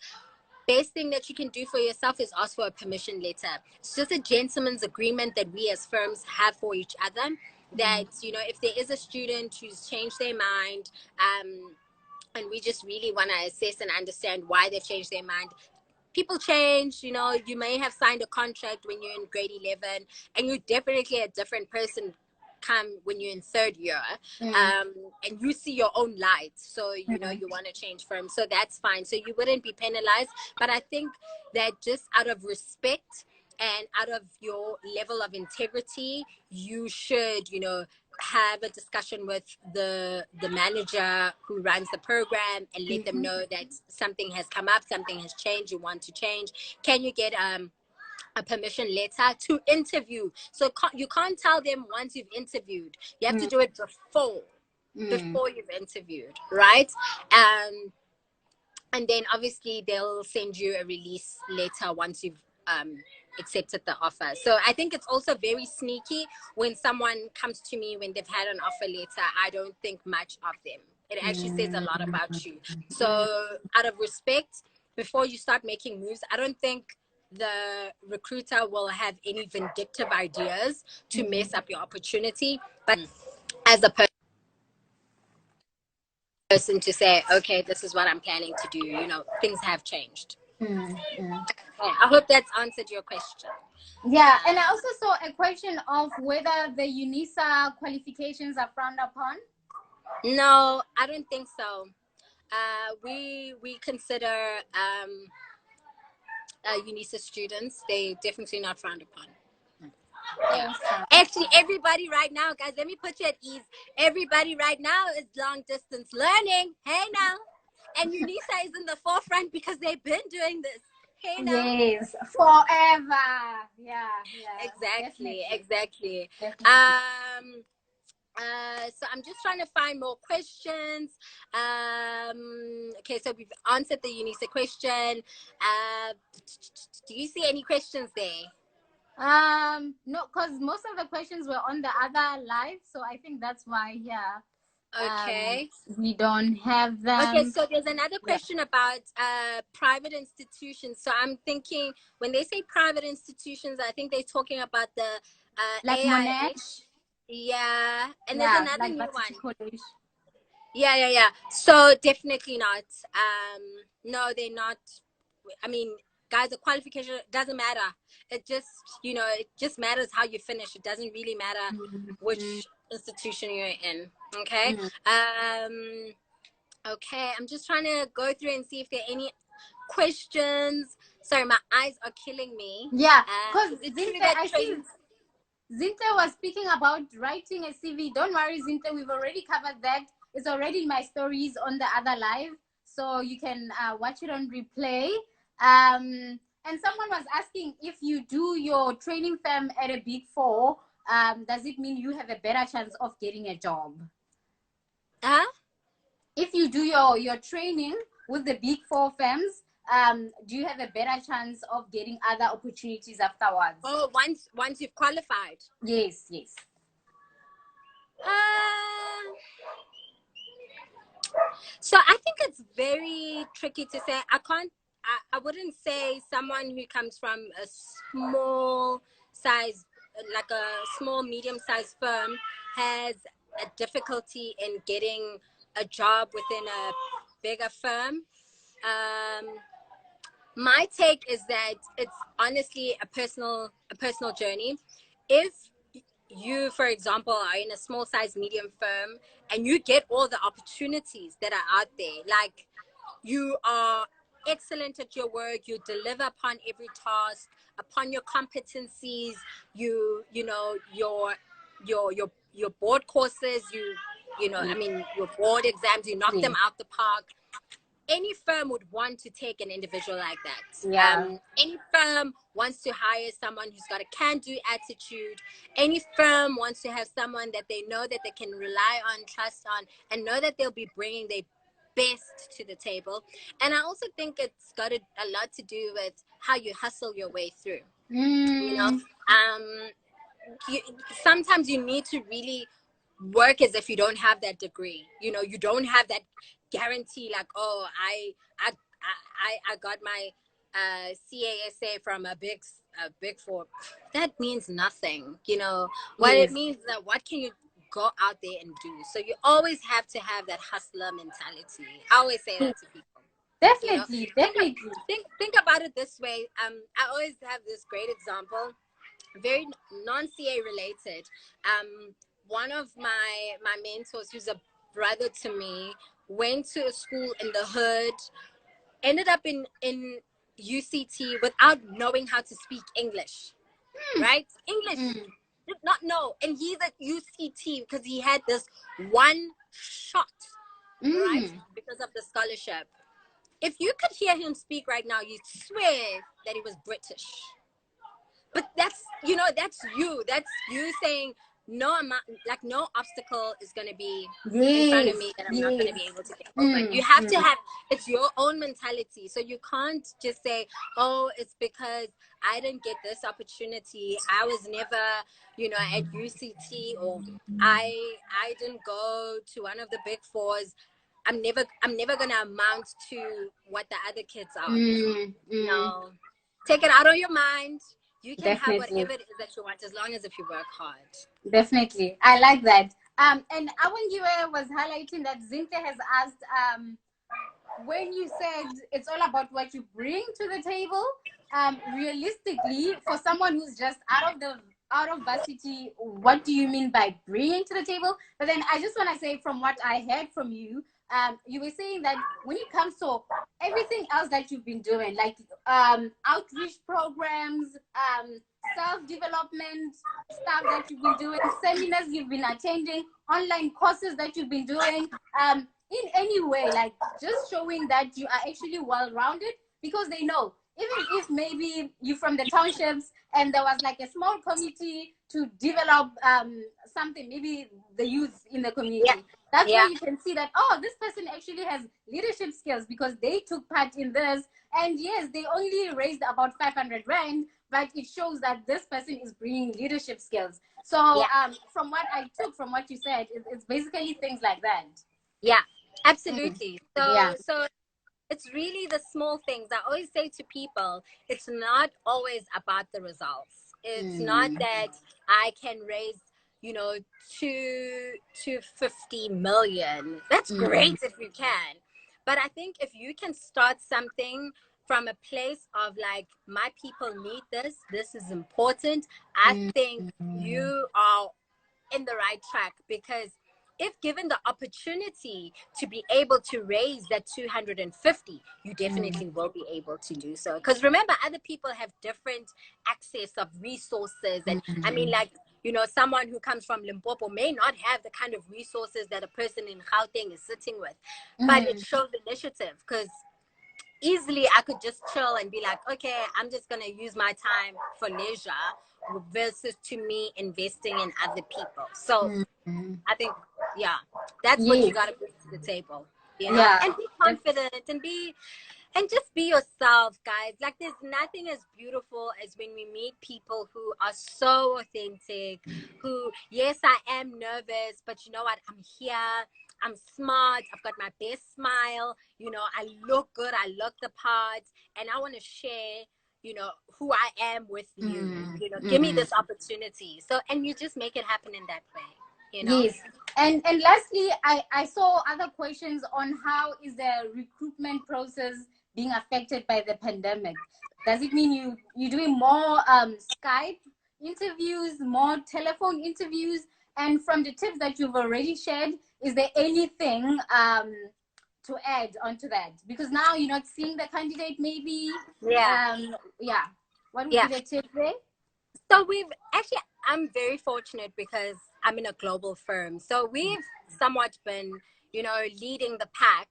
Best thing that you can do for yourself is ask for a permission letter. It's just a gentleman's agreement that we as firms have for each other, that, you know, if there is a student who's changed their mind, and we just really want to assess and understand why they've changed their mind. People change, you know, you may have signed a contract when you're in grade 11, and you're definitely a different person come when you're in third year, and you see your own light, so you know you want to change firms, so that's fine. So you wouldn't be penalized, but I think that just out of respect and out of your level of integrity, you should, you know, have a discussion with the manager who runs the program and let them know that something has come up, something has changed, you want to change. Can you get a permission letter to interview? So you can't tell them once you've interviewed. You have to do it before you've interviewed, right? And then obviously they'll send you a release letter once you've accepted the offer. So I think it's also very sneaky when someone comes to me when they've had an offer letter. I don't think much of them. It actually says a lot about you. So out of respect, before you start making moves, I don't think the recruiter will have any vindictive ideas to mess up your opportunity. But as a person to say, okay, this is what I'm planning to do, you know, things have changed. I hope that's answered your question. Yeah, and I also saw a question of whether the Unisa qualifications are frowned upon. No, I don't think so. We consider Unisa students, they definitely not frowned upon. Yeah. Actually, everybody right now, guys, let me put you at ease. Everybody right now is long distance learning. Hey now. And Unisa is in the forefront because they've been doing this. Hey now. Yes, forever. Yeah. Exactly. Definitely. So I'm just trying to find more questions. Okay, so we've answered the Unisa question. Do you see any questions there? No, because most of the questions were on the other live, so I think that's why. Okay. We don't have them. Okay, so there's another question about private institutions. So I'm thinking when they say private institutions, I think they're talking about the like AIH. Monash. Yeah, and there's another new one. College. Yeah. So definitely not. No, they're not. I mean, guys, the qualification doesn't matter. It just, it just matters how you finish. It doesn't really matter which institution you're in. Okay. Mm. Okay. I'm just trying to go through and see if there are any questions. Sorry, my eyes are killing me. Yeah, because Is it true Zinte, that I see trains? Zinte was speaking about writing a CV. Don't worry, Zinte, we've already covered that. It's already in my stories on the other live, so you can watch it on replay. And someone was asking, if you do your training firm at a big four, does it mean you have a better chance of getting a job? Huh? If you do your training with the big four firms, do you have a better chance of getting other opportunities afterwards? Oh, once you've qualified. Yes, yes. So I think it's very tricky to say. I wouldn't say someone who comes from a small size, like a small, medium-sized firm, has a difficulty in getting a job within a bigger firm. My take is that it's honestly a personal journey. If you, for example, are in a small size medium firm and you get all the opportunities that are out there, like you are excellent at your work, you deliver upon every task, upon your competencies, you know your board courses, I mean your board exams, you knock them out the park. Any firm would want to take an individual like that. Yeah. Any firm wants to hire someone who's got a can-do attitude. Any firm wants to have someone that they know that they can rely on, trust on, and know that they'll be bringing their best to the table. And I also think it's got a lot to do with how you hustle your way through. You know, sometimes you need to really work as if you don't have that degree. You don't have that guarantee, like, oh, I got my CASA from a big four. That means nothing. What it Yes. means is that what can you go out there and do? So you always have to have that hustler mentality. I always say that to people. Definitely, think, definitely. think about it this way. I always have this great example, very non-CA related. One of my mentors, who's a brother to me, went to a school in the hood, ended up in UCT without knowing how to speak English. Right? English did not know, and he's at UCT because he had this one shot, right? Because of the scholarship. If you could hear him speak right now, you'd swear that he was British. But that's you saying no amount, like no obstacle is going to be in front of Yes, me that I'm not going to yes. be able to get over. You have to have, it's your own mentality. So you can't just say, oh, it's because I didn't get this opportunity, I was never at UCT, or I didn't go to one of the big fours, I'm never gonna amount to what the other kids are. No, take it out of your mind. You can have Definitely. whatever it is that you want, as long as if you work hard. Definitely. I like that. And Awangiwe was highlighting that Zinte has asked, when you said it's all about what you bring to the table, realistically, for someone who's just out of varsity, what do you mean by bringing to the table? But then I just want to say, from what I heard from you, you were saying that when it comes to everything else that you've been doing, like outreach programs, self-development stuff that you've been doing, seminars you've been attending, online courses that you've been doing, in any way, like just showing that you are actually well-rounded, because they know, even if maybe you from the townships and there was like a small committee to develop something, maybe the youth in the community, that's where you can see that, oh, this person actually has leadership skills because they took part in this. And yes, they only raised about 500 rand, but it shows that this person is bringing leadership skills. So from what I took from what you said, it's basically things like that. Yeah, absolutely. So it's really the small things. I always say to people, it's not always about the results. It's not that I can raise to 50 million. That's great if you can. But I think if you can start something from a place of like, my people need this, this is important, I think you are in the right track. Because if given the opportunity to be able to raise that 250, you definitely will be able to do so. Because remember, other people have different access of resources. And I mean, like, someone who comes from Limpopo may not have the kind of resources that a person in Gauteng is sitting with. But it shows initiative, because easily I could just chill and be like, okay, I'm just going to use my time for leisure versus to me investing in other people. So I think, yeah, that's what you got to bring to the table, and be confident and just be yourself, guys. Like, there's nothing as beautiful as when we meet people who are so authentic, who, yes, I am nervous, but you know what? I'm here. I'm smart. I've got my best smile. I look good. I look the part. And I want to share, who I am with you. Give me this opportunity. So, and you just make it happen in that way. Yes. And lastly, I saw other questions on how is the recruitment process being affected by the pandemic. Does it mean you're doing more Skype interviews, more telephone interviews? And from the tips that you've already shared, is there anything to add onto that? Because now you're not seeing the candidate, maybe. What would be the tip there? So I'm very fortunate because I'm in a global firm. So we've somewhat been, leading the pack,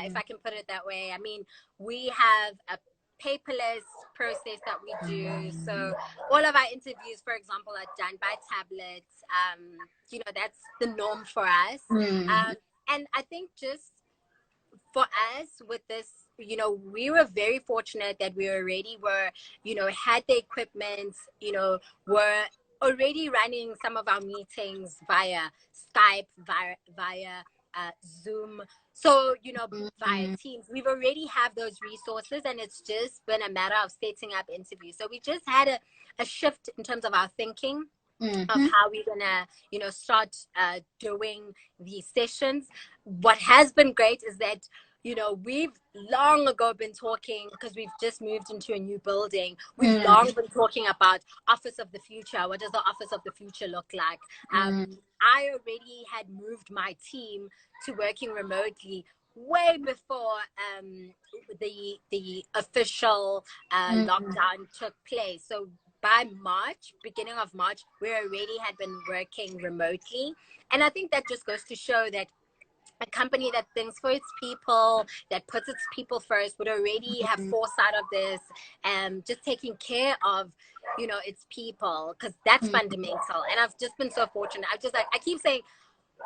if I can put it that way. I mean, we have a paperless process that we do. So all of our interviews, for example, are done by tablets. That's the norm for us. And I think just for us with this, we were very fortunate that we already were, had the equipment, were already running some of our meetings via Skype, via Zoom. So, via Teams, we've already have those resources, and it's just been a matter of setting up interviews. So we just had a shift in terms of our thinking of how we're gonna, start doing these sessions. What has been great is that, we've long ago been talking, because we've just moved into a new building. We've long been talking about office of the future. What does the office of the future look like? I already had moved my team to working remotely way before the official lockdown took place. So by beginning of March, we already had been working remotely. And I think that just goes to show that a company that thinks for its people, that puts its people first, would already have foresight of this, and just taking care of, its people, because that's fundamental. And I've just been so fortunate. I keep saying,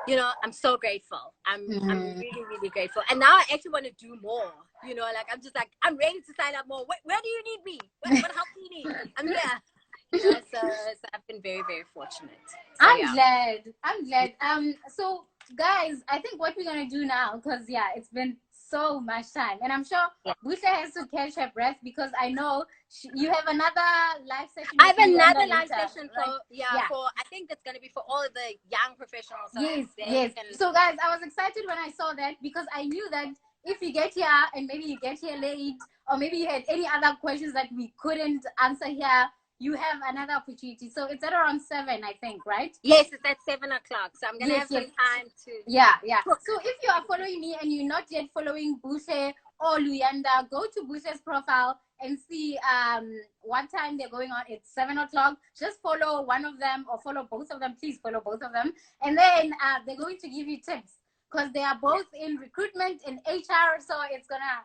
I'm so grateful. I'm really, really grateful. And now I actually want to do more. I'm just like, I'm ready to sign up more. Where do you need me? What help do you need? I'm here. So I've been very, very fortunate. So, I'm glad. So guys, I think what we're gonna do now, because it's been so much time, and I'm sure Buhle has to catch her breath, because I know you have another live session. I have another live session for I think that's gonna be for all of the young professionals. So yes. So guys, I was excited when I saw that, because I knew that if you get here and maybe you get here late, or maybe you had any other questions that we couldn't answer here, you have another opportunity. So it's at around 7, I think, right? Yes, it's at 7 o'clock. So I'm gonna have some time to. Yeah. So if you are following me and you're not yet following Buhle or Luyanda, go to Buhle's profile and see what time they're going on. It's 7 o'clock. Just follow one of them or follow both of them. Please follow both of them, and then they're going to give you tips, because they are both in recruitment and HR. So it's gonna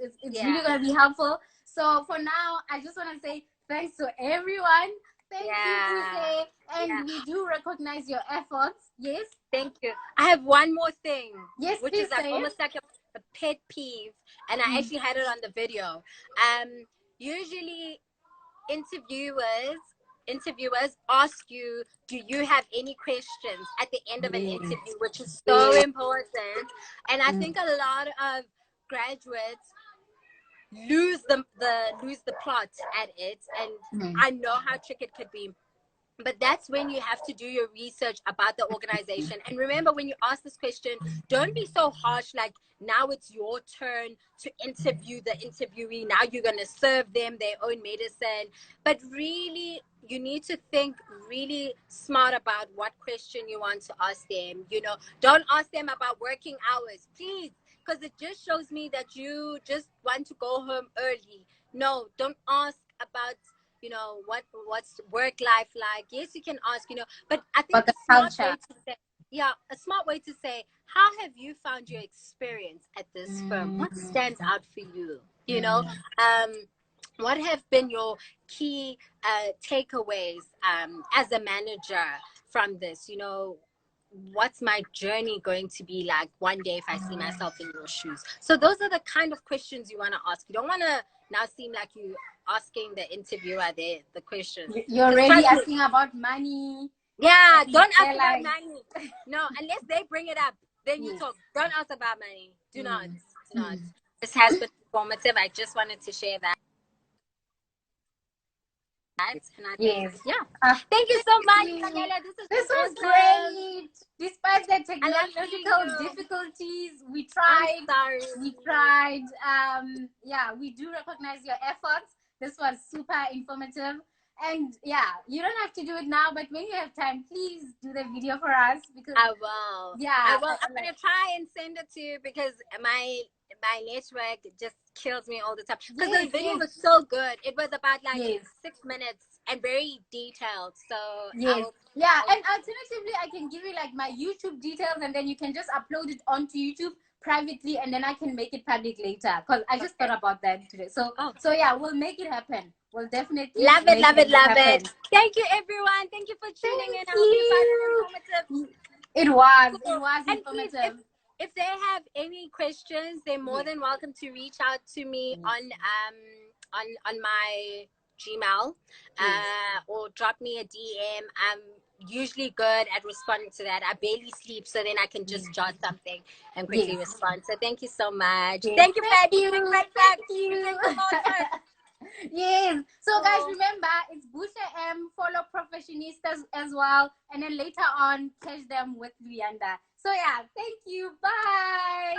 it's really gonna be helpful. So for now, I just want to say thanks to everyone. Thank you, Buhle. And we do recognize your efforts. Yes. Thank you. I have one more thing. Yes, which is like almost like a pet peeve, and I actually had it on the video. Usually interviewers ask you, do you have any questions at the end of an interview, which is so important. And I think a lot of graduates lose the plot at it, and I know how tricky it could be. But that's when you have to do your research about the organization. And remember, when you ask this question, don't be so harsh, like, now it's your turn to interview the interviewee. Now you're going to serve them their own medicine. But really, you need to think really smart about what question you want to ask them. You know, don't ask them about working hours, please, because it just shows me that you just want to go home early. No, don't ask about, you know, what's work life like. Yes, you can ask, you know, but I think But a the smart culture. way to say, yeah, a smart way to say, how have you found your experience at this firm? What stands out for you? You know, what have been your key takeaways as a manager from this? You know, what's my journey going to be like one day if I see myself in your shoes? So those are the kind of questions you want to ask. You don't want to now seem like you asking the interviewer the questions. You're already asking about money. Yeah, don't ask about like... money. No, unless they bring it up, then you talk. Don't ask about money. Do not. This has been informative. I just wanted to share that. And I think, thank you so much, Daniela. This was awesome. Great. Despite the technological difficulties, we tried. We tried. We do recognize your efforts. This was super informative. And yeah, you don't have to do it now, but when you have time, please do the video for us, because I will. Yeah, I will. I'm gonna try and send it to you, because my network just kills me all the time. Because the video was so good. It was about like 6 minutes and very detailed. So and alternatively, I can give you like my YouTube details, and then you can just upload it onto YouTube privately, and then I can make it public later, because I just thought about that today. So yeah, we'll make it happen. We'll definitely love it. Thank you, everyone. Thank you for tuning in. I hope you found it informative. It was informative. And please, if they have any questions, they're more than welcome to reach out to me on my Gmail, or drop me a DM. I'm usually good at responding to that. I barely sleep, so then I can just jot something and quickly respond. So thank you so much. Thank you, Patty. Thank you. Yes. So guys, remember, it's Buhle M. Follow Professionistas as well, and then later on catch them with Luyanda. So yeah, thank you. Bye.